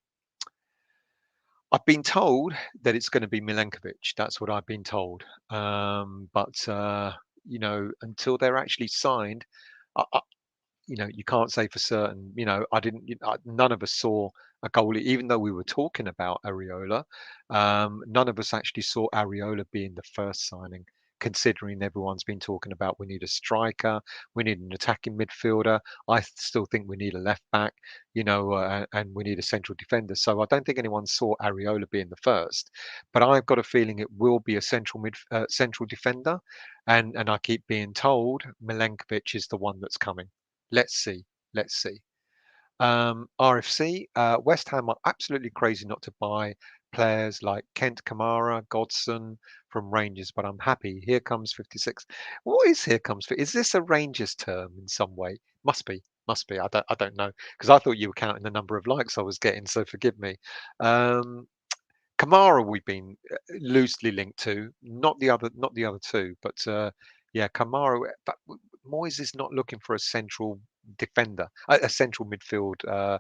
been told that it's going to be Milenkovic. That's what I've been told. But until they're actually signed, I, you can't say for certain. I didn't. None of us saw a goalie, even though we were talking about Areola. None of us actually saw Areola being the first signing, considering everyone's been talking about we need a striker, we need an attacking midfielder. I still think we need a left back, and we need a central defender. So I don't think anyone saw Areola being the first, but I've got a feeling it will be a central defender, and I keep being told Milenkovic is the one that's coming. Let's see. Let's see. RFC, West Ham are absolutely crazy not to buy players like Kent Kamara, Godson from Rangers, but I'm happy. Here comes 56. What is here comes? Is this a Rangers term in some way? Must be. Must be. I don't know because I thought you were counting the number of likes I was getting. So forgive me. Um, Kamara we've been loosely linked to, not the other two, but yeah, Kamara. But Moyes is not looking for a central defender, a central midfield,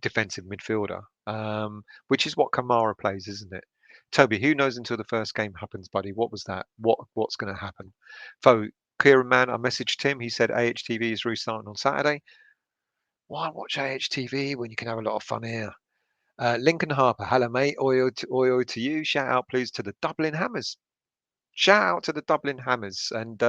defensive midfielder, which is what Kamara plays, isn't it? Toby, who knows until the first game happens, buddy? What was that? What's going to happen? So, Kieran Man, I messaged him. He said AHTV is restarting on Saturday. Why watch AHTV when you can have a lot of fun here? Lincoln Harper, hello mate, oi to you. Shout out please to the Dublin Hammers. Shout out to the Dublin Hammers and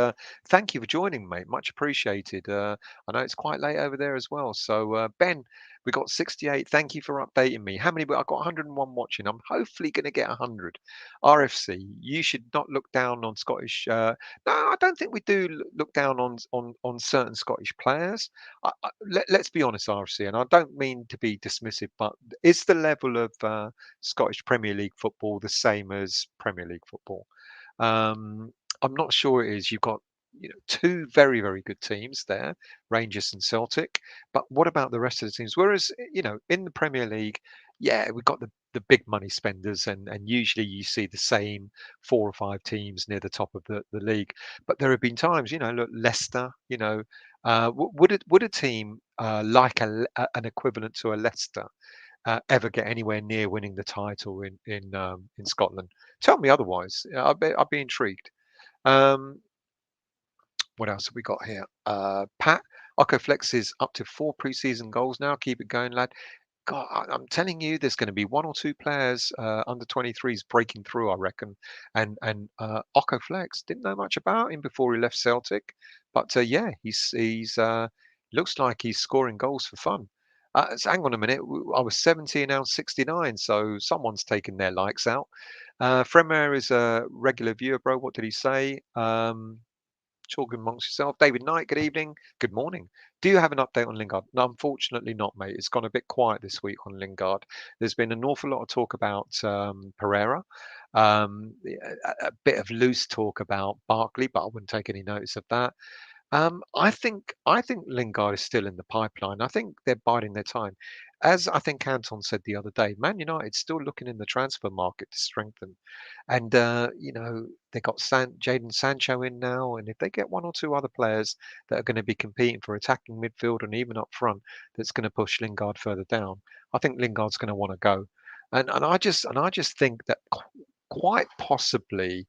thank you for joining, mate. Much appreciated. I know it's quite late over there as well. So Ben, we got 68. Thank you for updating me. How many? I got 101 watching. I'm hopefully going to get 100. RFC, you should not look down on Scottish. No, I don't think we do look down on certain Scottish players. Let's be honest, RFC, and I don't mean to be dismissive, but is the level of Scottish Premier League football the same as Premier League football? Um, I'm not sure it is. You've got two very very good teams there, Rangers and Celtic. But what about the rest of the teams? Whereas in the Premier League, yeah, we've got the big money spenders, and usually you see the same 4 or 5 teams near the top of the league. But there have been times, look, Leicester, would a team like an equivalent to a Leicester ever get anywhere near winning the title in Scotland? Tell me otherwise. I'd be intrigued. Um, what else have we got here? Pat Okoflex is up to 4 preseason goals now. Keep it going, lad. God, I'm telling you, there's going to be 1 or 2 players under 23s breaking through, I reckon. And Occo Flex didn't know much about him before he left Celtic, but yeah, he's looks like he's scoring goals for fun. So hang on a minute, I was 70 and now 69, so someone's taken their likes out. Fremer is a regular viewer, bro. What did he say? Talking amongst yourself. David Knight, good evening. Good morning. Do you have an update on Lingard? No, unfortunately not, mate. It's gone a bit quiet this week on Lingard. There's been an awful lot of talk about Pereira, a bit of loose talk about Barkley, but I wouldn't take any notice of that. I think Lingard is still in the pipeline. I think they're biding their time. As I think Anton said the other day, Man United's still looking in the transfer market to strengthen. And they got Jadon Sancho in now, and if they get 1 or 2 other players that are going to be competing for attacking midfield and even up front, that's going to push Lingard further down, I think Lingard's going to want to go. And I just think that quite possibly,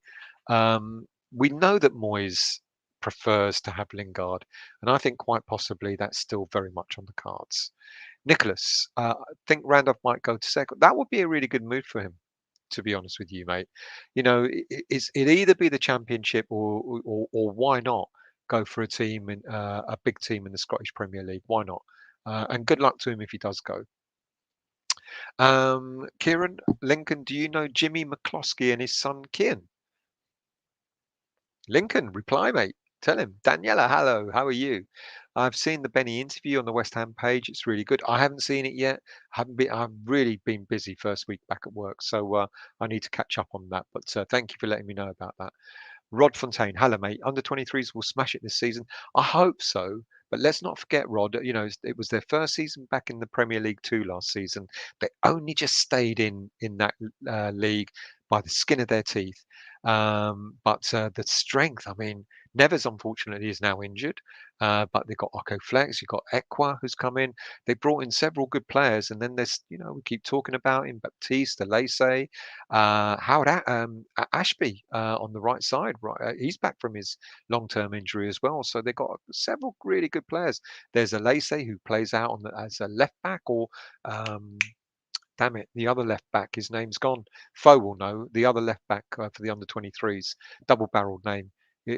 we know that Moyes prefers to have Lingard, and I think quite possibly that's still very much on the cards. Nicholas, I think Randolph might go to second. That would be a really good move for him, to be honest with you, mate. It either be the championship or why not go for a big team in the Scottish Premier League? Why not? And good luck to him if he does go. Kieran Lincoln, do you know Jimmy McCloskey and his son Kian? Lincoln, reply, mate. Tell him. Daniela, hello. How are you? I've seen the Benny interview on the West Ham page. It's really good. I haven't seen it yet. Haven't been. I've really been busy first week back at work, so I need to catch up on that. But thank you for letting me know about that. Rod Fontaine, hello mate. Under 23s will smash it this season. I hope so. But let's not forget, Rod. It was their first season back in the Premier League two last season. They only just stayed in that league by the skin of their teeth. But the strength, I mean, Neves unfortunately is now injured. But they've got Oko Flex, you've got Ekwa who's come in. They brought in several good players, and then there's, we keep talking about him, Baptiste, Lace, Howard Ashby on the right side. Right, he's back from his long-term injury as well. So they've got several really good players. There's Lace who plays out as a left back, or um, damn it, the other left back. His name's gone. Foe will know the other left back for the under 23s, double-barreled name.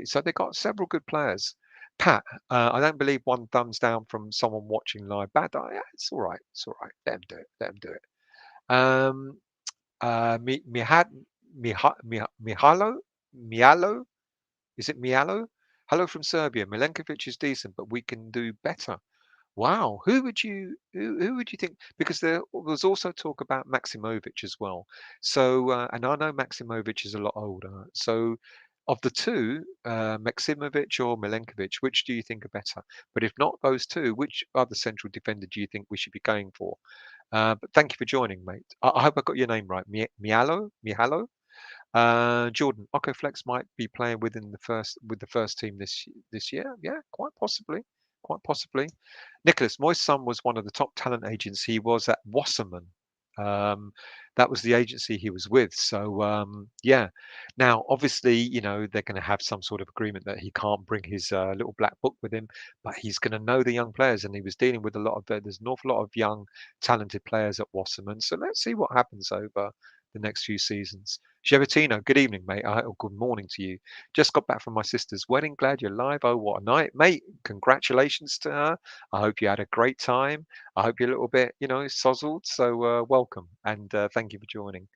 So they've got several good players. Pat, I don't believe one thumbs down from someone watching live. Bad, yeah, it's all right. It's all right. Let them do it. Let them do it. Mihad, Mihalo, Mialo, is it Mialo? Hello from Serbia. Milenkovic is decent, but we can do better. Wow, who would you think? Because there was also talk about Maximovic as well. So, and I know Maximovic is a lot older. So, of the two, Maximovic or Milenkovic, which do you think are better? But if not those two, which other central defender do you think we should be going for? But thank you for joining, mate. I hope I got your name right. Mihalo. Jordan Okoflex might be playing with the first team this year. Yeah, quite possibly, quite possibly. Nicholas, my son was one of the top talent agents. He was at Wasserman. Um, that was the agency he was with. So yeah. Now, obviously, they're going to have some sort of agreement that he can't bring his little black book with him, but he's going to know the young players, and he was dealing with a lot of. There's an awful lot of young, talented players at Wasserman. So let's see what happens over the next few seasons. Chevatino, good evening, mate. Or good morning to you. Just got back from my sister's wedding. Glad you're live. Oh, what a night, mate. Congratulations to her. I hope you had a great time. I hope you're a little bit, sozzled. So welcome and thank you for joining.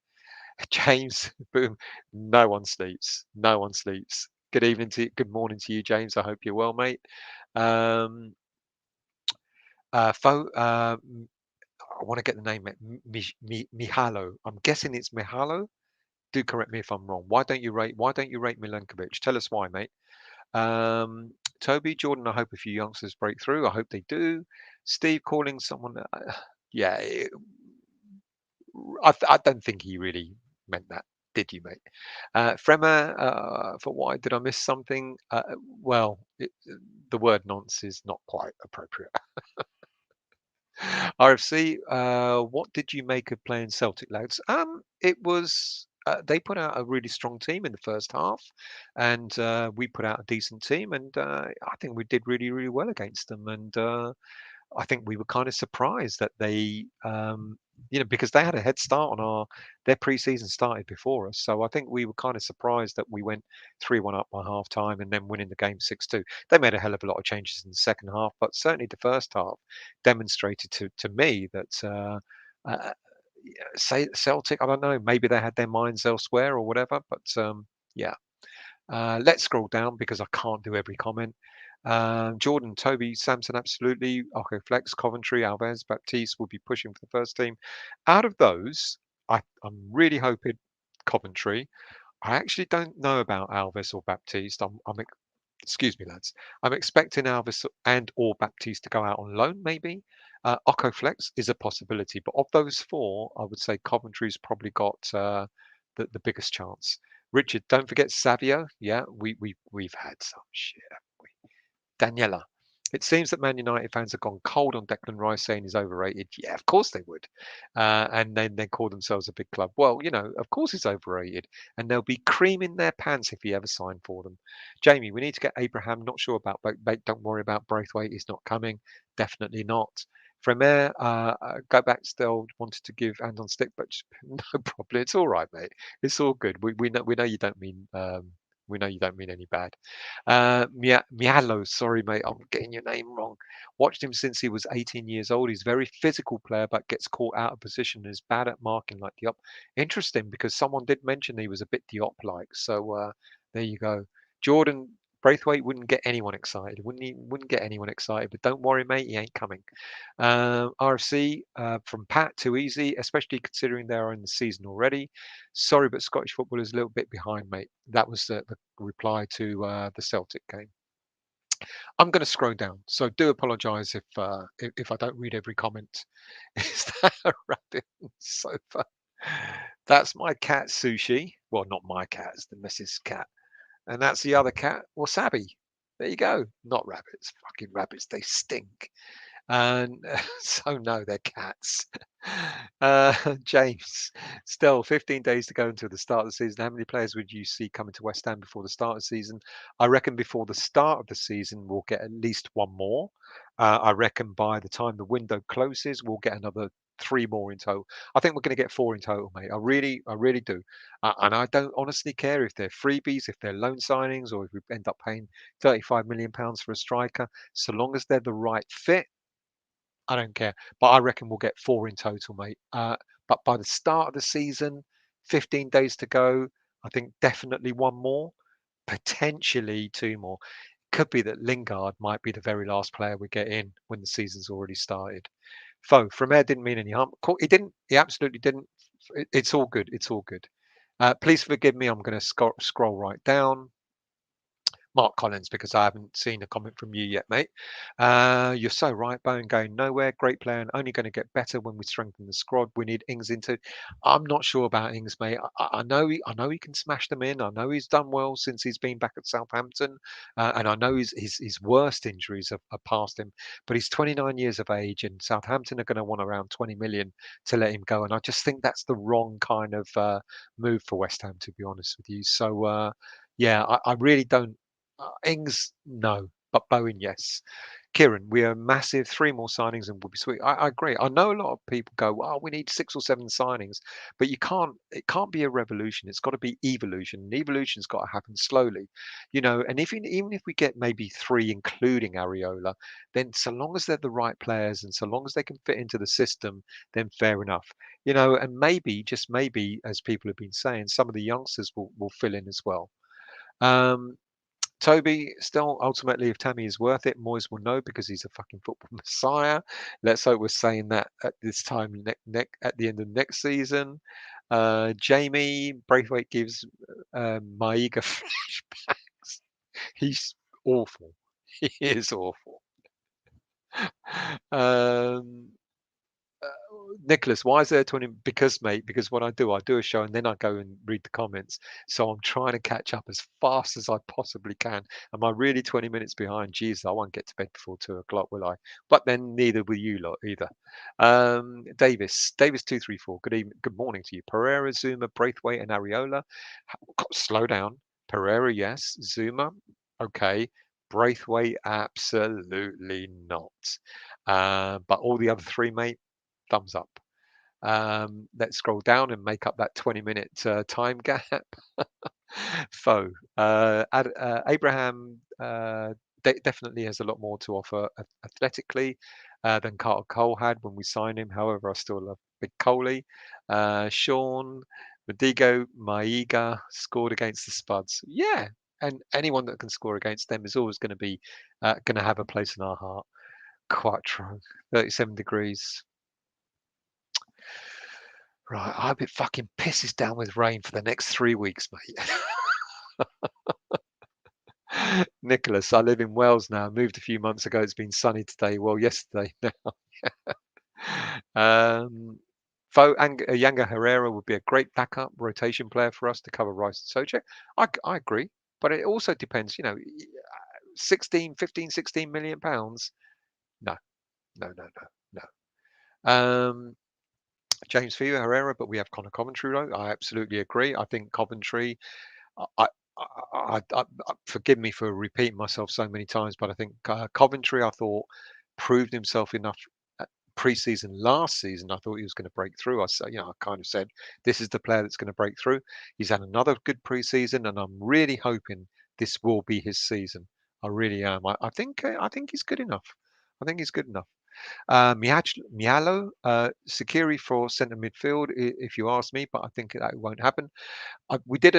James, boom. No one sleeps. No one sleeps. Good morning to you, James. I hope you're well, mate. Um, I want to get the name, Mihalo. I'm guessing it's Mihalo. Do correct me if I'm wrong. Why don't you rate Milenkovic? Tell us why, mate. Toby, Jordan, I hope a few youngsters break through. I hope they do. Steve calling someone. Yeah, I don't think he really meant that, did you, mate? Fremer, for why did I miss something? Well, the word nonce is not quite appropriate. RFC, what did you make of playing Celtic, lads? It was they put out a really strong team in the first half, and we put out a decent team, and I think we did really, really well against them. And I think we were kind of surprised that they, because they had a head start on their preseason started before us. So I think we were kind of surprised that we went 3-1 up by half time and then winning the game 6-2. They made a hell of a lot of changes in the second half, but certainly the first half demonstrated to me that say Celtic, I don't know, maybe they had their minds elsewhere or whatever, but yeah. Let's scroll down because I can't do every comment. Jordan, Toby, Samson, absolutely. Okay, Flex, Coventry, Alves, Baptiste will be pushing for the first team. Out of those, I'm really hoping Coventry. I actually don't know about Alves or Baptiste. Excuse me, lads. I'm expecting Alves and or Baptiste to go out on loan, maybe. Flex is a possibility, but of those four, I would say Coventry's probably got the biggest chance. Richard, don't forget Savio. Yeah, we've had some shit. Daniela. It seems that Man United fans have gone cold on Declan Rice, saying he's overrated. Yeah, of course they would. And then they call themselves a big club. Well, of course he's overrated. And they'll be creaming their pants if he ever signed for them. Jamie, we need to get Abraham. Not sure about Braithwaite. Don't worry about Braithwaite. He's not coming. Definitely not. Fremer, go back still. Wanted to give hand on stick, but no problem. It's all right, mate. It's all good. We know you don't mean we know you don't mean any bad. Mialo, sorry mate, I'm getting your name wrong. Watched him since he was 18 years old. He's a very physical player, but gets caught out of position and is bad at marking like Diop. Interesting, because someone did mention he was a bit Diop-like. So there you go. Jordan, Braithwaite wouldn't get anyone excited. Wouldn't get anyone excited. But don't worry, mate, he ain't coming. RFC from Pat, too easy, especially considering they are in the season already. Sorry, but Scottish football is a little bit behind, mate. That was the reply to the Celtic game. I'm going to scroll down, so do apologise if I don't read every comment. Is that a rabbit on the sofa? That's my cat Sushi. Well, not my cat, it's the Mrs. Cat. And that's the other cat, Wasabi. There you go. Not rabbits. Fucking rabbits, they stink. And so no, they're cats. James, still 15 days to go until the start of the season. How many players would you see coming to West Ham before the start of the season? I reckon before the start of the season, we'll get at least one more. I reckon by the time the window closes, we'll get another three more in total. I think we're going to get four in total, mate. I really do. And I don't honestly care if they're freebies, if they're loan signings, or if we end up paying £35 million for a striker. So long as they're the right fit, I don't care. But I reckon we'll get four in total, mate. But by the start of the season, 15 days to go, I think definitely one more, potentially two more. Could be that Lingard might be the very last player we get in when the season's already started. Foe from air didn't mean any harm. He didn't. He absolutely didn't. It's all good. It's all good. Please forgive me. I'm going to scroll right down. Mark Collins, because I haven't seen a comment from you yet, mate. You're so right, Bowen going nowhere. Great player and only going to get better when we strengthen the squad. We need Ings into. I'm not sure about Ings, mate. I know he can smash them in. I know he's done well since he's been back at Southampton, and I know his worst injuries have passed him. But he's 29 years of age, and Southampton are going to want around 20 million to let him go. And I just think that's the wrong kind of move for West Ham, to be honest with you. So yeah, I really don't. Ings, no, but Bowen, yes. Kieran, we are massive. Three more signings and we'll be sweet. I agree. I know a lot of people go, "Oh, we need six or seven signings," but you can't. It can't be a revolution. It's got to be evolution. And evolution's got to happen slowly, you know. And if even if we get maybe three, including Areola, then so long as they're the right players and so long as they can fit into the system, then fair enough, you know. And maybe, just maybe, as people have been saying, some of the youngsters will fill in as well. Um, Toby, still, ultimately, if Tammy is worth it, Moyes will know because he's a fucking football messiah. Let's hope we're saying that at this time at the end of next season. Jamie Braithwaite gives Maiga flashbacks. He's awful. He is awful. Um, Nicholas, why is there 20? Because, mate, because what I do a show and then I go and read the comments. So I'm trying to catch up as fast as I possibly can. Am I really 20 minutes behind? Jesus, I won't get to bed before 2 o'clock, will I? But then neither will you lot either. Davis 234. Good evening, good morning to you. Pereira, Zuma, Braithwaite, and Areola. Slow down. Pereira, yes. Zuma, okay. Braithwaite, absolutely not. But all the other three, mate, thumbs up. Let's scroll down and make up that 20-minute time gap. Foe. Abraham definitely has a lot more to offer athletically than Carter Cole had when we signed him. However, I still love Big Coley. Sean, Madigo, Maiga scored against the Spuds. Yeah, and anyone that can score against them is always going to be going to have a place in our heart. Quite true. 37 degrees. Right, I hope it fucking pisses down with rain for the next 3 weeks, mate. Nicholas, I live in Wales now. Moved a few months ago. It's been sunny today. Well, yesterday now. Younger Herrera would be a great backup rotation player for us to cover Rice and Socek. I agree, but it also depends. You know, 16 million pounds. No, no, no, no, no. James Fever Herrera, but we have Connor Coventry. Though. I absolutely agree. I think Coventry. I, forgive me for repeating myself so many times, but I think Coventry, I thought, proved himself enough pre-season last season. I thought he was going to break through. I kind of said this is the player that's going to break through. He's had another good pre-season, and I'm really hoping this will be his season. I really am. I think he's good enough. I think he's good enough. Mialo, Sakiri for centre midfield, if you ask me, but I think that won't happen. I did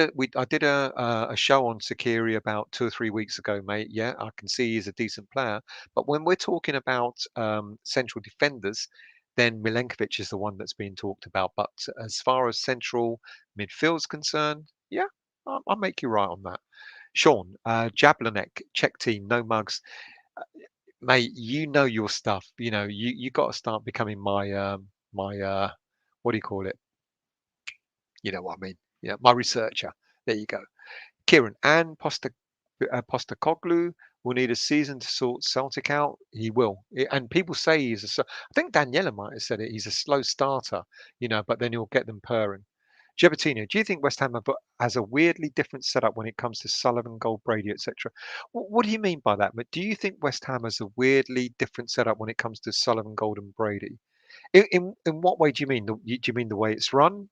a show on Sakiri about 2 or 3 weeks ago, mate. Yeah, I can see he's a decent player, but when we're talking about central defenders, then Milenkovic is the one that's being talked about. But as far as central midfield's concerned, yeah, I'll make you right on that. Sean, Jablanek, Czech team, no mugs, mate. You know your stuff. You got to start becoming my what do you call it? You know what I mean? Yeah, my researcher. There you go. Kieran and Postecoglou will need a season to sort Celtic out. He will, and people say I think Daniela might have said it. He's a slow starter, but then he'll get them purring. Gebatino, do you think West Ham has a weirdly different setup when it comes to Sullivan, Gold, Brady, etc.? What do you mean by that? But do you think West Ham has a weirdly different setup when it comes to Sullivan, Gold, and Brady? In what way do you mean? Do you mean the way it's run?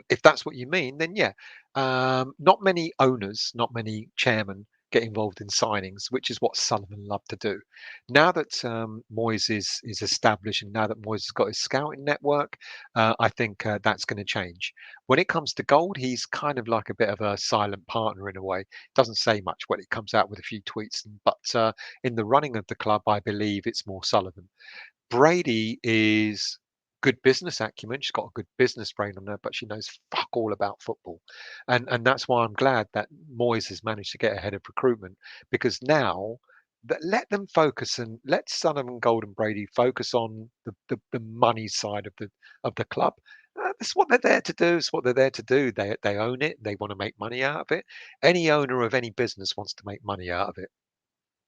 If that's what you mean, then yeah. Not many owners, not many chairmen get involved in signings, which is what Sullivan loved to do. Now that Moyes is established, and now that Moyes has got his scouting network, I think that's going to change. When it comes to gold, he's kind of like a bit of a silent partner in a way. Doesn't say much when it comes out with a few tweets, but in the running of the club, I believe it's more Sullivan. Brady is good business acumen. She's got a good business brain on her, but she knows fuck all about football, and that's why I'm glad that Moyes has managed to get ahead of recruitment, because now let them focus, and let Sullivan, Gold, and Brady focus on the money side of the club. That's what they're there to do. It's what they're there to do. They own it. They want to make money out of it. Any owner of any business wants to make money out of it.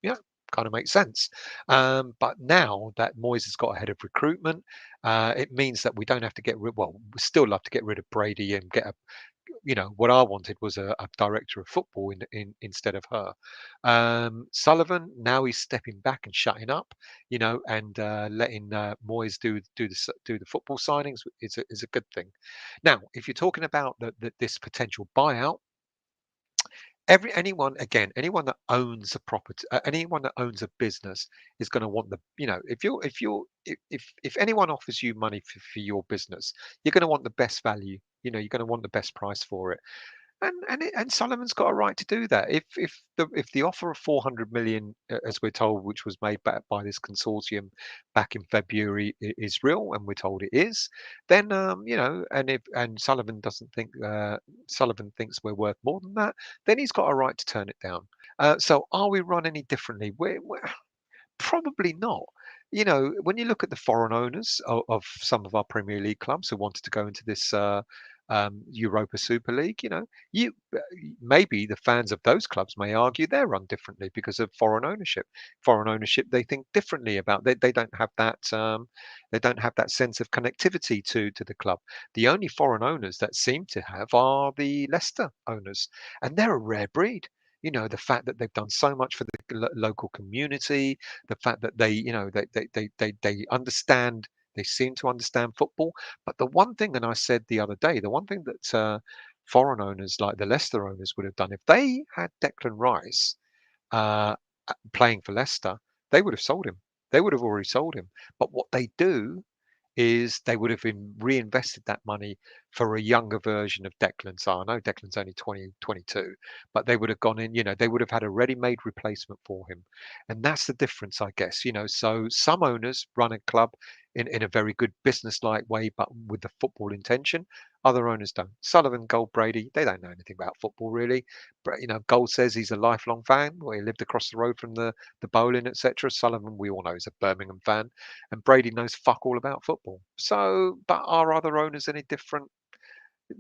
Yeah, kind of makes sense. But now that Moyes has got ahead of recruitment, it means that we don't have to get rid. Well, we still love to get rid of Brady and get a. What I wanted was a director of football instead of her. Sullivan, now he's stepping back and shutting up, and letting Moyes do the football signings is a good thing. Now, if you're talking about this potential buyout, anyone that owns a property, anyone that owns a business is going to want if anyone offers you money for your business, you're going to want the best value. You're going to want the best price for it. And Sullivan's got a right to do that. If the offer of 400 million, as we're told, which was made back by this consortium back in February, is real, and we're told it is, then and Sullivan doesn't think Sullivan thinks we're worth more than that, then he's got a right to turn it down. So are we run any differently? We're Probably not. When you look at the foreign owners of some of our Premier League clubs who wanted to go into this Europa Super League, you maybe the fans of those clubs may argue they're run differently because of foreign ownership. Foreign ownership, they think differently about. They don't have that. They don't have that sense of connectivity to the club. The only foreign owners that seem to have are the Leicester owners, and they're a rare breed. The fact that they've done so much for the local community, the fact that they understand, they seem to understand football. But the one thing, and I said the other day, the one thing that foreign owners like the Leicester owners would have done if they had Declan Rice uh, playing for Leicester, they would have sold him. They would have already sold him. But what they do is they would have reinvested that money for a younger version of Declan. So I know Declan's only 22, but they would have gone in, they would have had a ready-made replacement for him. And that's the difference, I guess. So some owners run a club in a very good business-like way, but with the football intention. Other owners don't. Sullivan, Gold, Brady, they don't know anything about football really. But Gold says he's a lifelong fan. Well, he lived across the road from the bowling, etc. Sullivan, we all know, is a Birmingham fan, and Brady knows fuck all about football. So, but are other owners any different?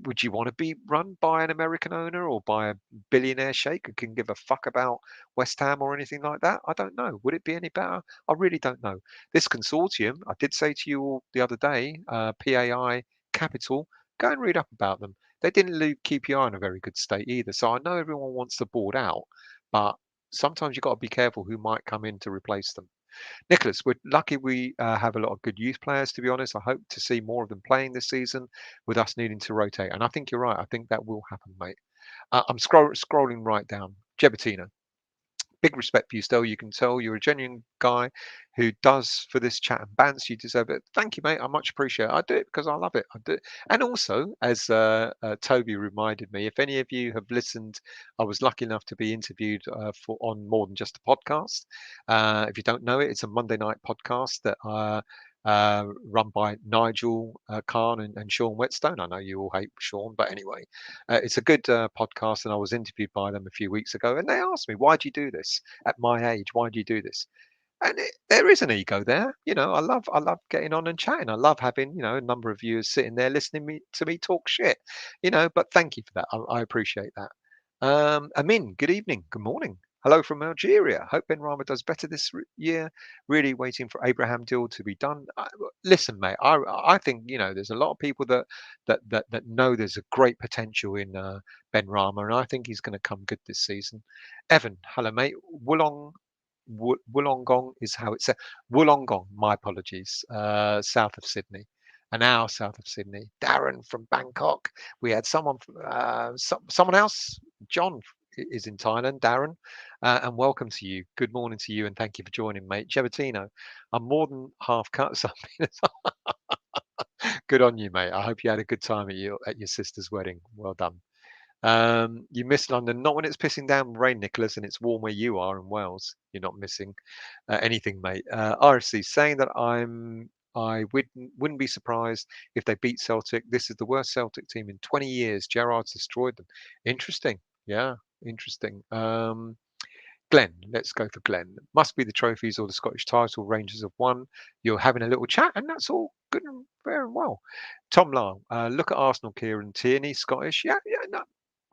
Would you want to be run by an American owner or by a billionaire sheikh who can give a fuck about West Ham or anything like that? I don't know. Would it be any better? I really don't know. This consortium, I did say to you all the other day, PAI Capital, go and read up about them. They didn't leave QPR in a very good state either. So I know everyone wants the board out, but sometimes you've got to be careful who might come in to replace them. Nicholas, we're lucky we have a lot of good youth players, to be honest. I hope to see more of them playing this season with us needing to rotate. And I think you're right. I think that will happen, mate. I'm scrolling right down. Gebatino, big respect for you still. You can tell you're a genuine guy who does for this chat and bants. You deserve it. Thank you, mate. I much appreciate it. I do it because I love it. I do it. And also, as Toby reminded me, if any of you have listened, I was lucky enough to be interviewed for on More Than Just a Podcast. If you don't know it, it's a Monday night podcast that run by Nigel Khan and Sean Whetstone. I know you all hate Sean, but anyway, it's a good podcast, and I was interviewed by them a few weeks ago, and they asked me, "Why do you do this at my age? Why do you do this?" And there is an ego there. I love getting on and chatting. I love having a number of viewers sitting there listening to me talk shit. But thank you for that. I appreciate that. Amin, good evening, good morning. Hello from Algeria. Hope Ben Rama does better this year. Really waiting for Abraham deal to be done. Listen, mate. I think there's a lot of people that know there's a great potential in Ben Rama, and I think he's going to come good this season. Evan, hello, mate. Wollongong is how it's said. Wollongong, my apologies, south of Sydney, an hour south of Sydney. Darren from Bangkok. We had someone, someone else. John is in Thailand. Darren, and welcome to you. Good morning to you, and thank you for joining, mate. Gevatino, I'm more than half cut. Something. Good on you, mate. I hope you had a good time at your sister's wedding. Well done. You miss London, not when it's pissing down rain, Nicholas, and it's warm where you are in Wales. You're not missing anything, mate. RFC saying that I wouldn't be surprised if they beat Celtic. This is the worst Celtic team in 20 years. Gerrard's destroyed them. Interesting. Yeah, interesting. Glenn, let's go for Glenn. Must be the trophies or the Scottish title. Rangers have won. You're having a little chat, and that's all good and very well. Tom Lyle, look at Arsenal. Kieran Tierney, Scottish. Yeah, yeah. No,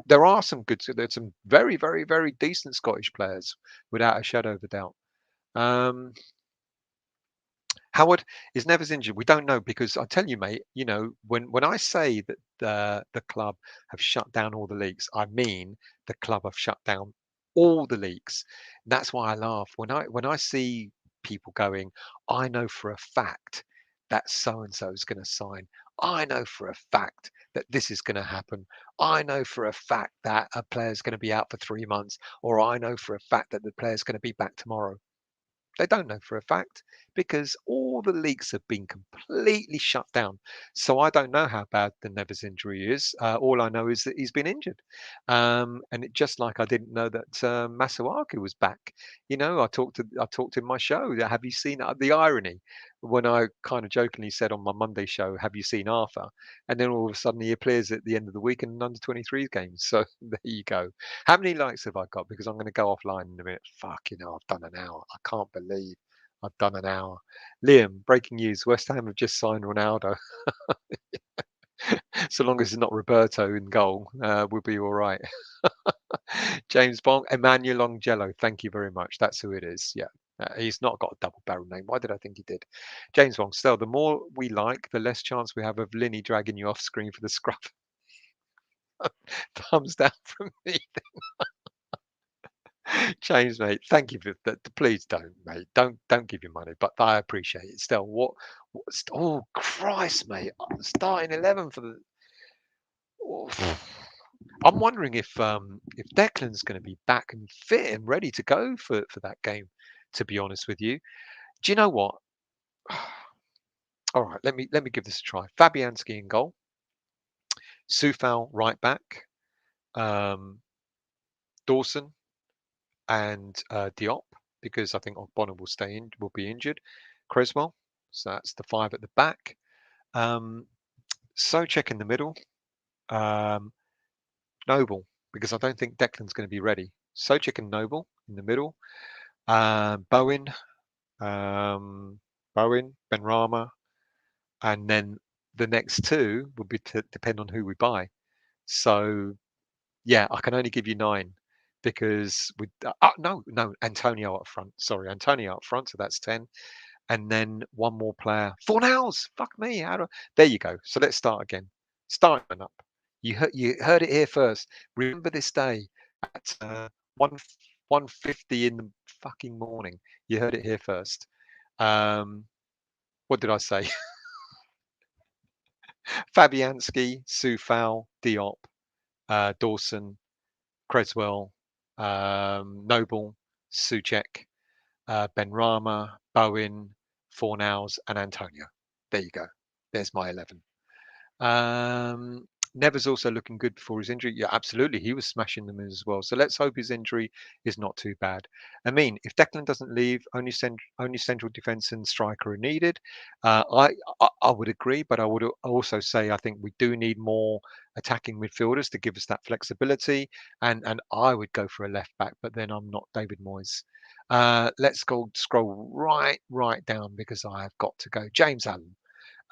there are some good. There's some very, very, very decent Scottish players, without a shadow of a doubt. Um, Howard is Neves injured. We don't know because I tell you, mate. When I say that the club have shut down all the leagues, I mean the club have shut down all the leagues. That's why I laugh when I see people going. I know for a fact that so and so is going to sign. I know for a fact that this is going to happen. I know for a fact that a player's going to be out for 3 months, or I know for a fact that the player's going to be back tomorrow. They don't know for a fact because all the leagues have been completely shut down. So I don't know how bad the Neves injury is. All I know is that he's been injured. And just like I didn't know that Masuaku was back. I talked in my show. Have you seen the irony when I kind of jokingly said on my Monday show, "Have you seen Arthur?" And then all of a sudden he appears at the end of the week in an under 23 games. So there you go. How many likes have I got? Because I'm going to go offline in a minute. Fuck, I've done an hour. I can't believe I've done an hour. Liam, breaking news. West Ham have just signed Ronaldo. So long as it's not Roberto in goal, we'll be all right. James Bond, Emmanuel Longjello. Thank you very much. That's who it is. Yeah. He's not got a double barrel name. Why did I think he did? James Bond. Still, the more we like, the less chance we have of Linny dragging you off screen for the scruff. Thumbs down from me. James, mate, thank you for that. Please don't, mate. Don't give your money, but I appreciate it. Still, oh Christ, mate, starting 11 for the. Oh, I'm wondering if Declan's going to be back and fit and ready to go for that game. To be honest with you, do you know what? All right, let me give this a try. Fabianski in goal, Sufal right back, um, Dawson and Diop, because I think Ogbonna will be injured. Creswell, so that's the five at the back. Socek in the middle. Um, Noble, because I don't think Declan's going to be ready. Socek and Noble in the middle. Bowen, um, Bowen, Benrahma, and then the next two will be to depend on who we buy. So yeah, I can only give you 9 because no, Antonio up front. Sorry, Antonio up front, so that's 10. And then one more player. Fornals, fuck me. There you go. So let's start again. Starting up. You heard it here first. Remember this day at 1:50 in the fucking morning. You heard it here first. What did I say? Fabianski, Sufal, Diop, Dawson, Creswell, Noble, Suchek, Benrahma, Bowen, Fornals, and Antonio. There you go. There's my 11. Um, Never's also looking good before his injury. Yeah, absolutely. He was smashing them as well. So let's hope his injury is not too bad. I mean, if Declan doesn't leave, only central defence and striker are needed. I would agree, but I would also say I think we do need more attacking midfielders to give us that flexibility. And I would go for a left back, but then I'm not David Moyes. Let's go scroll right down because I have got to go. James Allen.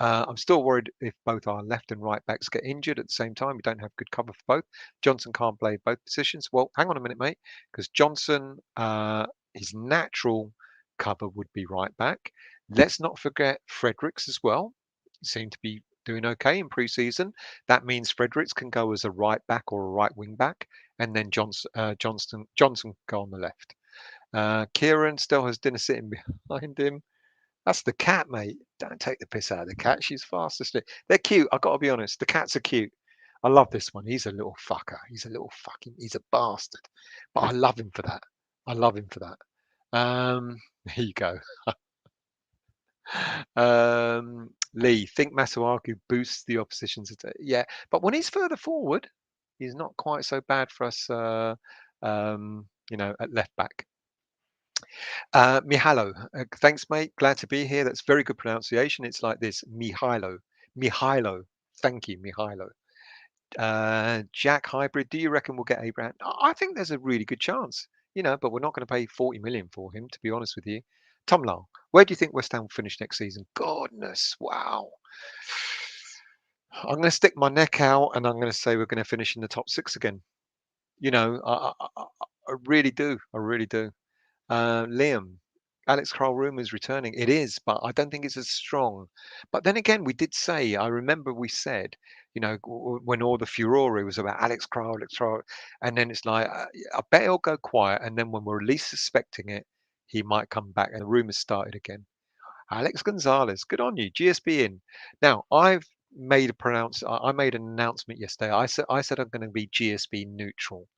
I'm still worried if both our left and right backs get injured at the same time. We don't have good cover for both. Johnson can't play both positions. Well, hang on a minute, mate, because Johnson, his natural cover would be right back. Let's not forget Fredericks as well. Seem to be doing okay in pre-season. That means Fredericks can go as a right back or a right wing back, and then Johnson go on the left. Kieran still has dinner sitting behind him. That's the cat, mate. Don't take the piss out of the cat. She's fast asleep. They're cute. I got to be honest. The cats are cute. I love this one. He's a little fucker. He's a bastard. But I love him for that. I love him for that. Here you go. Lee, think Masuaku boosts the opposition's attack. Yeah, but when he's further forward, he's not quite so bad for us. At left back. Mihailo, thanks, mate. Glad to be here. That's very good pronunciation. It's like this, Mihailo. Mihailo. Thank you, Mihailo. Jack Hybrid, do you reckon we'll get Abraham? I think there's a really good chance, but we're not going to pay 40 million for him, to be honest with you. Tom Lyle, where do you think West Ham will finish next season? Goodness, wow. I'm going to stick my neck out and I'm going to say we're going to finish in the top six again. I really do. I really do. Liam, Alex Carl Room is returning. It is, but I don't think it's as strong. But then again, we did say, I remember we said, when all the furore was about Alex Carl, and then it's like, I bet he'll go quiet. And then when we're least suspecting it, he might come back and the rumors started again. Alex Gonzalez, good on you. GSB in. Now, I made an announcement yesterday. I said I'm going to be GSB neutral.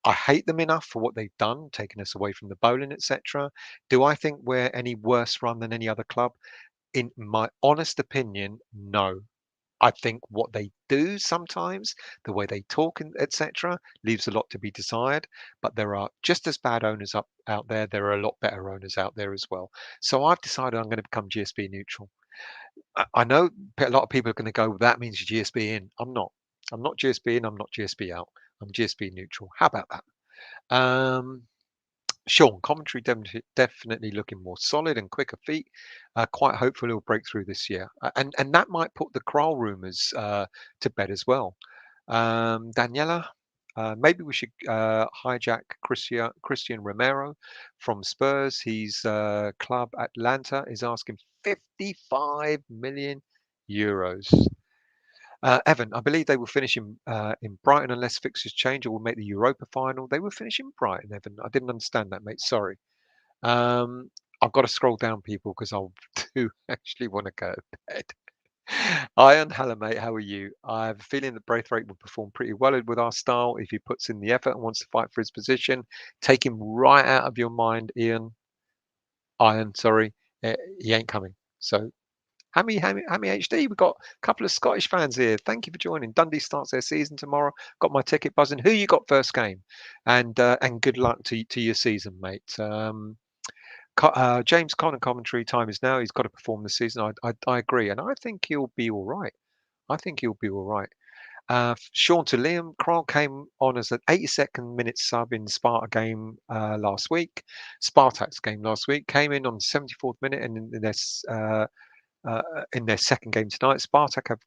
I hate them enough for what they've done, taking us away from the bowling, etc. Do I think we're any worse run than any other club? In my honest opinion, no. I think what they do sometimes, the way they talk, and etc., leaves a lot to be desired. But there are just as bad owners out there. There are a lot better owners out there as well. So I've decided I'm going to become GSB neutral. I know a lot of people are going to go, that means you're GSB in. I'm not. I'm not GSB in. I'm not GSB out. I'm GSB neutral. How about that? Sean, commentary definitely looking more solid and quicker feet. Quite hopeful he'll break through this year, and that might put the Kral rumours to bed as well. Daniela, maybe we should hijack Christian Romero from Spurs. His club Atlanta is asking 55 million euros. Evan, I believe they will finish in Brighton unless fixtures change or will make the Europa final. They will finish in Brighton, Evan. I didn't understand that, mate. Sorry. Um, I've got to scroll down, people, because I do actually want to go to bed. Ian, hello, mate. How are you? I have a feeling that Braithwaite will perform pretty well with our style if he puts in the effort and wants to fight for his position. Take him right out of your mind, Ian. Ian, sorry. He ain't coming. So Hammy HD, we've got a couple of Scottish fans here. Thank you for joining. Dundee starts their season tomorrow. Got my ticket buzzing. Who you got first game? And good luck to your season, mate. James Conner commentary time is now. He's got to perform this season. I agree, and I think he'll be all right. I think he'll be all right. Sean to Liam, Kral came on as an 82nd minute sub in Sparta game last week. Spartak's game last week came in on 74th minute, and in their second game tonight. Spartak have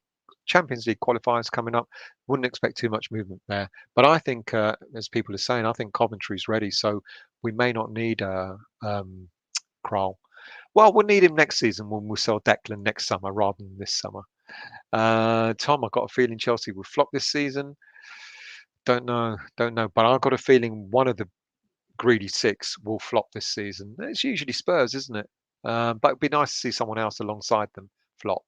Champions League qualifiers coming up. Wouldn't expect too much movement there. But I think, as people are saying, I think Coventry's ready. So we may not need Kral. Well, we'll need him next season when we sell Declan next summer rather than this summer. Tom, I've got a feeling Chelsea will flop this season. Don't know. But I've got a feeling one of the greedy six will flop this season. It's usually Spurs, isn't it? But it'd be nice to see someone else alongside them flop.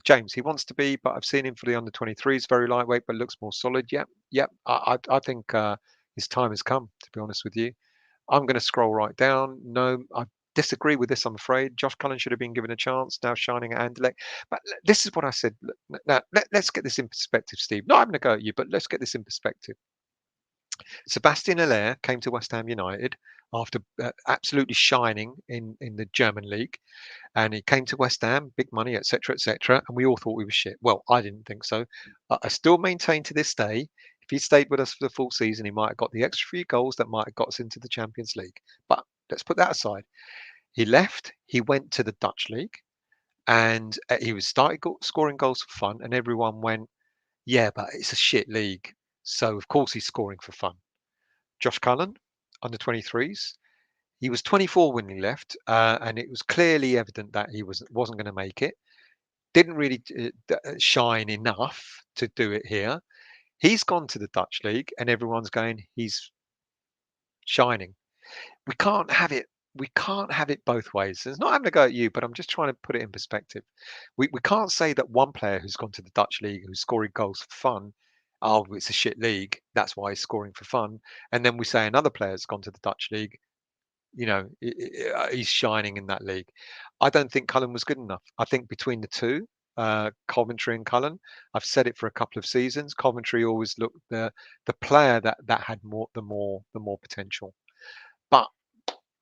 James, he wants to be, but I've seen him for the under 23s, very lightweight, but looks more solid. Yep. I think his time has come, to be honest with you. I'm going to scroll right down. No, disagree with this, I'm afraid. Josh Cullen should have been given a chance, now shining at Anderlecht. But this is what I said. Now, let's get this in perspective, Steve. Not having a go at you, but let's get this in perspective. Sebastian Haller came to West Ham United after absolutely shining in the German league, and he came to West Ham, big money, etc., etc., and we all thought we were shit. Well, I didn't think so. I still maintain to this day, if he stayed with us for the full season, he might have got the extra few goals that might have got us into the Champions League. But let's put that aside. He left. He went to the Dutch league, and he was started scoring goals for fun, and everyone went, "Yeah, but it's a shit league, so of course he's scoring for fun." Josh Cullen, under 23s. He was 24 when he left, and it was clearly evident that he wasn't going to make it. Didn't really shine enough to do it here. He's gone to the Dutch league, and everyone's going, he's shining. We can't have it. We can't have it both ways. It's not having to go at you, but I'm just trying to put it in perspective. We can't say that one player who's gone to the Dutch league who's scoring goals for fun, oh, it's a shit league, that's why he's scoring for fun. And then we say another player's gone to the Dutch league, he's shining in that league. I don't think Cullen was good enough. I think between the two, Coventry and Cullen, I've said it for a couple of seasons. Coventry always looked the player that had more potential. But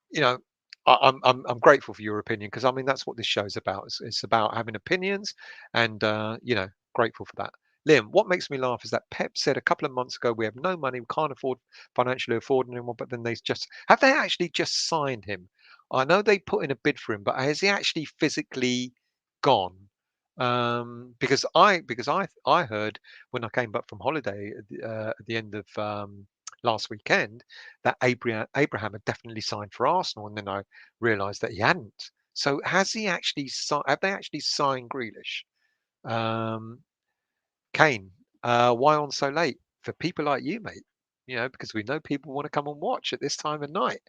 you know, I'm grateful for your opinion, because I mean that's what this show's about. It's about having opinions, and grateful for that. Liam, what makes me laugh is that Pep said a couple of months ago we have no money, we can't financially afford anyone, but then they just have they actually just signed him? I know they put in a bid for him, but has he actually physically gone? Because I heard when I came back from holiday at the end of last weekend that Abraham had definitely signed for Arsenal, and then I realised that he hadn't. So has he actually? Have they actually signed Grealish? Um, Kane, why on so late? For people like you, mate. Because we know people want to come and watch at this time of night.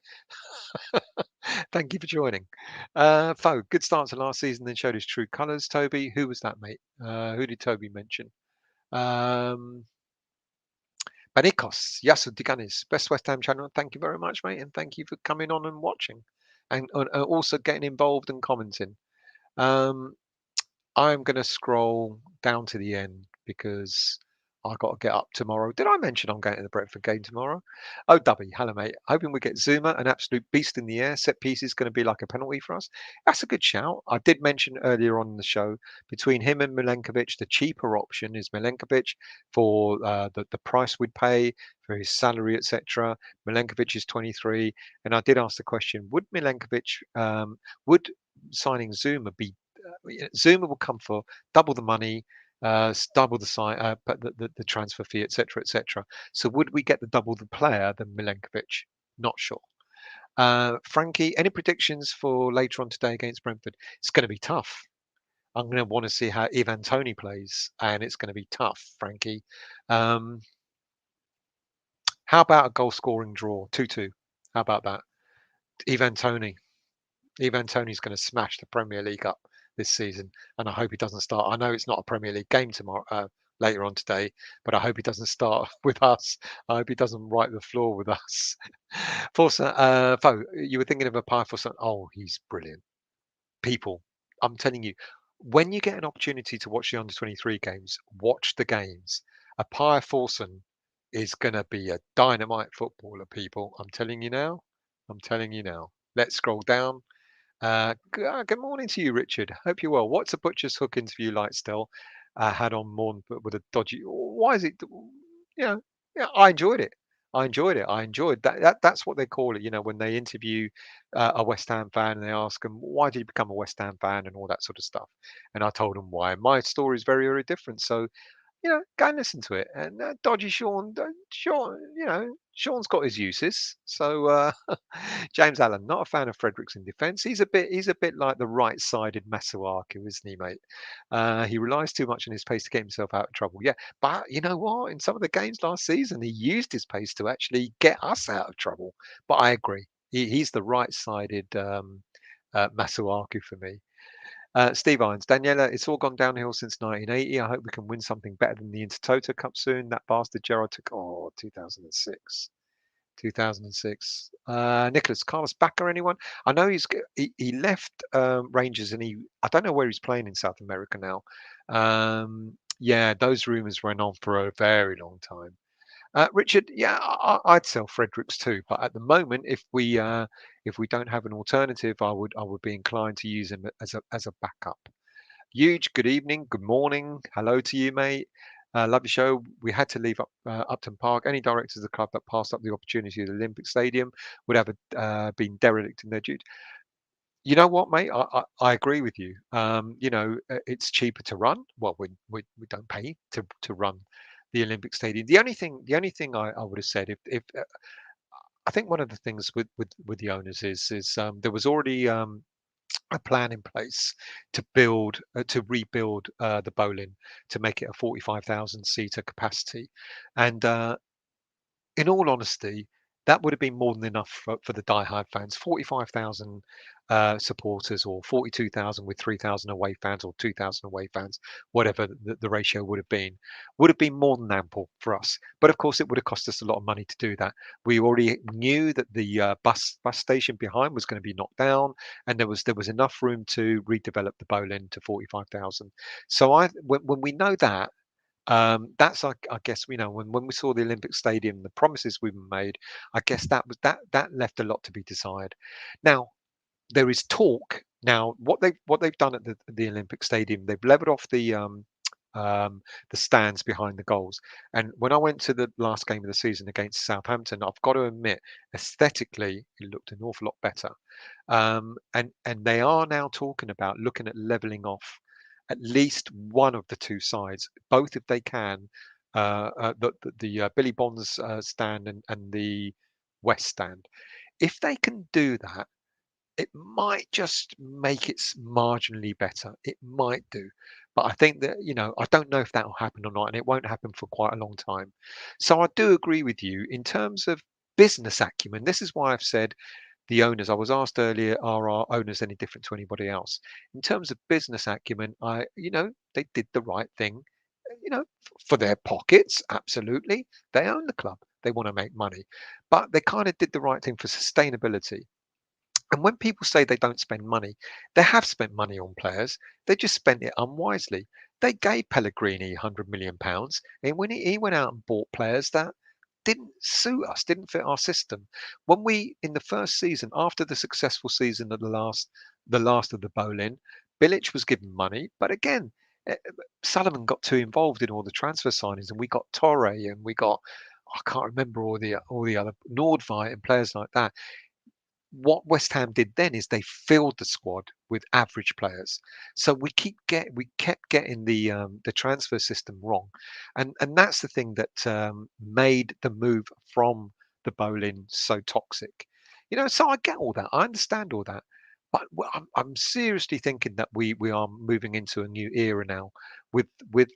Thank you for joining. Foe, good start to last season, then showed his true colours. Toby, who was that, mate? Who did Toby mention? Um, Panikos, Yasu Diganis, Best West Ham channel. Thank you very much, mate, and thank you for coming on and watching, and also getting involved and commenting. Um, I'm going to scroll down to the end because I got to get up tomorrow. Did I mention I'm going to the Brentford game tomorrow? Oh, Dubby, hello, mate. Hoping we get Zuma, an absolute beast in the air. Set piece is going to be like a penalty for us. That's a good shout. I did mention earlier on in the show, between him and Milenkovic, the cheaper option is Milenkovic for the price we'd pay for his salary, etc. Milenkovic is 23, and I did ask the question: would signing Zuma be Zuma will come for double the money, double the sign, the transfer fee, etc., etc. So would we get the double the player than Milenkovic? Not sure. Frankie, any predictions for later on today against Brentford? It's going to be tough. I'm going to want to see how Ivan Toney plays, and it's going to be tough, Frankie. Um, how about a goal scoring draw, 2-2? How about that? Ivan Toney. Ivan Toney's going to smash the Premier League up this season, and I hope he doesn't start. I know it's not a Premier League game tomorrow, later on today, but I hope he doesn't start with us. I hope he doesn't wipe the floor with us. Forza, Fo, you were thinking of a powerful son. Oh, he's brilliant. People, I'm telling you, when you get an opportunity to watch the under 23 games, watch the games. A Pia Forson is going to be a dynamite footballer, people. I'm telling you now. I'm telling you now. Let's scroll down. Good morning to you, Richard. Hope you're well. What's a butcher's hook interview like still? Had on Morn, but with a dodgy. Why is it? Yeah, yeah. I enjoyed it. I enjoyed it. I enjoyed That's what they call it. When they interview a West Ham fan and they ask them, "Why did you become a West Ham fan?" and all that sort of stuff. And I told them why. My story is very, very different. So go and listen to it. And Dodgy Sean, Sean's got his uses. So James Allen, not a fan of Fredericks in defence. He's a bit like the right-sided Masuaku, isn't he, mate? He relies too much on his pace to get himself out of trouble. Yeah, but you know what? In some of the games last season, he used his pace to actually get us out of trouble. But I agree, he's the right-sided Masuaku for me. Steve Irons, Daniela, it's all gone downhill since 1980. I hope we can win something better than the Intertoto Cup soon. That bastard Gerard took, 2006. 2006. Nicholas Carlos Bacca, anyone? I know he left Rangers and I don't know where he's playing in South America now. Yeah, those rumours went on for a very long time. Richard, yeah, I'd sell Fredericks too, but at the moment, if we don't have an alternative, I would be inclined to use him as a backup. Huge, good evening, good morning, hello to you, mate. Love your show. We had to leave Upton Park. Any directors of the club that passed up the opportunity at the Olympic Stadium would have been derelict in their duty. You know what, mate? I agree with you. It's cheaper to run. Well, we don't pay to run the Olympic Stadium. The only thing I would have said if I think one of the things with the owners is there was already a plan in place to rebuild the bowling to make it a 45,000 seater capacity, and in all honesty, that would have been more than enough for the die-hard fans. 45,000 supporters, or 42,000 with 3,000 away fans, or 2,000 away fans, whatever the ratio would have been more than ample for us. But of course, it would have cost us a lot of money to do that. We already knew that the bus station behind was going to be knocked down, and there was enough room to redevelop the bowling to 45,000. So when we know that, that's I guess when we saw the Olympic Stadium, the promises we were made, I guess that left a lot to be desired. Now there is talk now. What they've done at the Olympic Stadium, they've leveled off um, the stands behind the goals. And when I went to the last game of the season against Southampton, I've got to admit, aesthetically, it looked an awful lot better. And they are now talking about looking at leveling off at least one of the two sides, both if they can. The Billy Bonds stand and the West stand. If they can do that, it might just make it marginally better. It might do. But I think that, I don't know if that will happen or not, and it won't happen for quite a long time. So I do agree with you in terms of business acumen. This is why I've said the owners. I was asked earlier, are our owners any different to anybody else? In terms of business acumen, they did the right thing, for their pockets, absolutely. They own the club. They want to make money. But they kind of did the right thing for sustainability. And when people say they don't spend money, they have spent money on players. They just spent it unwisely. They gave Pellegrini £100 million, and when he went out and bought players that didn't suit us, didn't fit our system. When we in the first season, after the successful season of the last of the Bolin, Bilic was given money, but again, eh, Sullivan got too involved in all the transfer signings, and we got Torre, and we got I can't remember all the other Nordveit and players like that. What West Ham did then is they filled the squad with average players. So we kept getting the transfer system wrong, and that's the thing that made the move from the bowling so toxic. So I get all that, I understand all that, but I'm seriously thinking that we are moving into a new era now with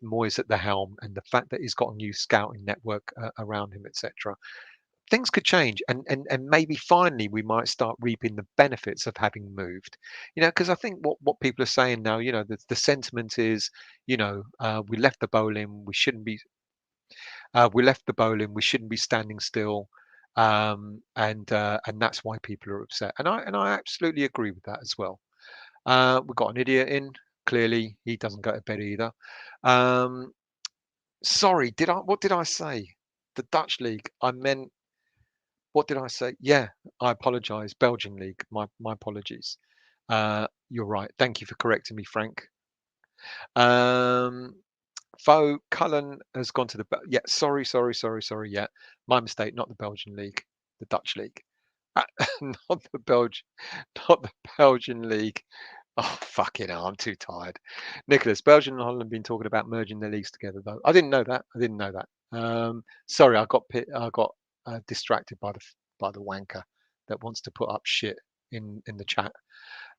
Moyes at the helm, and the fact that he's got a new scouting network around him, etc. Things could change, and maybe finally we might start reaping the benefits of having moved, because I think what people are saying now, the sentiment is, we left the bowling, we shouldn't be standing still, and that's why people are upset, and I absolutely agree with that as well. We've got an idiot in, clearly he doesn't go to bed either. um Sorry, what did I say? The Dutch league, I meant, what did I say? Yeah, I apologize. Belgian league. My apologies. You're right. Thank you for correcting me, Frank. Um, Faux Cullen has gone to the. Yeah, sorry, sorry, sorry, sorry. Yeah, my mistake. Not the Belgian league, the Dutch league. Uh, not the Belgian, not the Belgian league. Oh, fucking hell, I'm too tired. Nicholas, Belgium and Holland have been talking about merging their leagues together, though. I didn't know that. I didn't know that. Sorry, I got distracted by the wanker that wants to put up shit in the chat.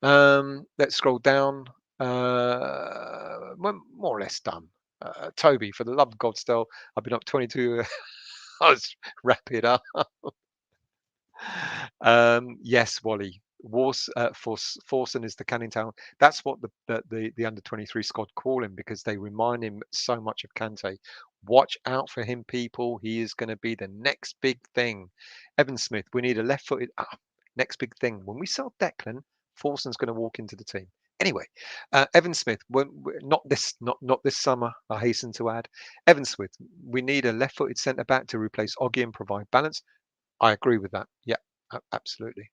Let's scroll down. We're more or less done. Toby, for the love of God, still, I've been up 22. Let's wrap it up. Yes, Wally. Forson is the Canning Town. That's what the under 23 squad call him because they remind him so much of Kante. Watch out for him, people. He is going to be the next big thing. Evan Smith, we need a left-footed. Next big thing. When we sell Declan, Forson's going to walk into the team. Anyway, Evan Smith, not this summer. I hasten to add, Evan Smith. We need a left-footed centre back to replace Oggy and provide balance. I agree with that. Yeah, absolutely.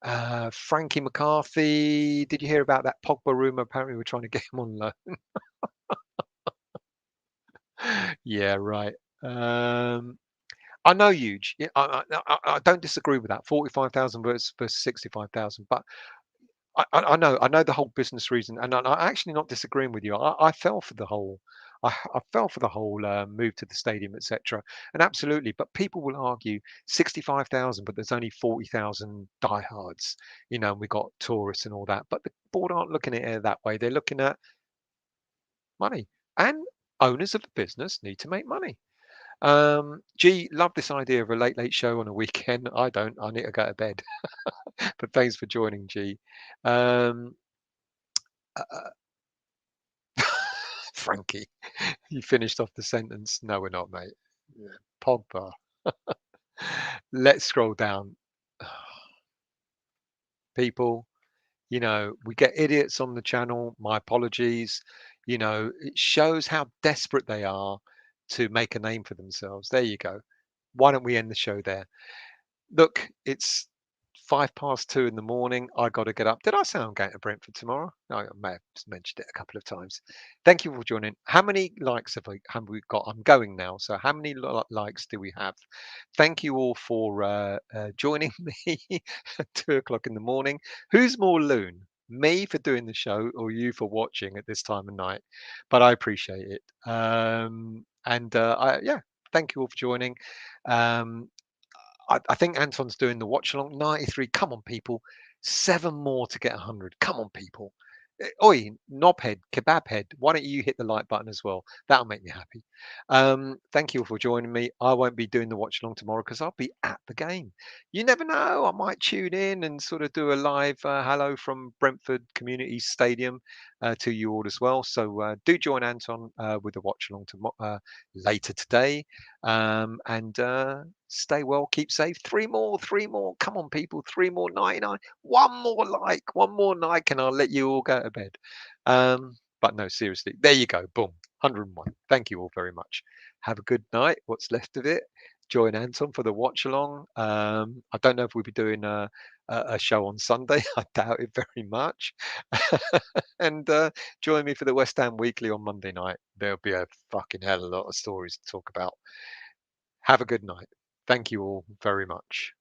Uh, Frankie McCarthy. Did you hear about that Pogba rumor? Apparently, we're trying to get him on loan. Yeah, right. Um, I know, huge. Yeah, I don't disagree with that. 45,000 versus 65,000. But I know the whole business reason, and I'm actually not disagreeing with you. I fell for the whole, I fell for the whole move to the stadium, etc. And absolutely, but people will argue 65,000, but there's only 40,000 diehards, and we got tourists and all that. But the board aren't looking at it that way. They're looking at money, and owners of the business need to make money. Gee, love this idea of a late show on a weekend. I don't. I need to go to bed. But thanks for joining, G. Um, uh, Frankie, you finished off the sentence. No, we're not, mate. Yeah. Pogba. Let's scroll down. People, we get idiots on the channel. My apologies. It shows how desperate they are to make a name for themselves. There you go. Why don't we end the show there? Look, it's 2:05 in the morning. I got to get up. Did I say I'm going to Brentford tomorrow? No, I may have just mentioned it a couple of times. Thank you for joining. How many likes have we got? I'm going now. So how many likes do we have? Thank you all for joining me at 2 o'clock in the morning. Who's more loon? Me for doing the show or you for watching at this time of night? But I appreciate it. Yeah, thank you all for joining. Um, I think Anton's doing the watch along 93. Come on, people. 7 more to get 100. Come on, people. Oi, knobhead, kebab head. Why don't you hit the like button as well? That'll make me happy. Thank you all for joining me. I won't be doing the watch along tomorrow because I'll be at the game. You never know. I might tune in and sort of do a live hello from Brentford Community Stadium to you all as well. So do join Anton with the watch along later today. And stay well, keep safe. Three more, three more. Come on, people. Three more, 99. One more like, and I'll let you all go to bed. But no, seriously, there you go. Boom, 101. Thank you all very much. Have a good night. What's left of it. Join Anton for the watch along. I don't know if we'll be doing a show on Sunday. I doubt it very much. And join me for the West Ham Weekly on Monday night. There'll be a fucking hell of a lot of stories to talk about. Have a good night. Thank you all very much.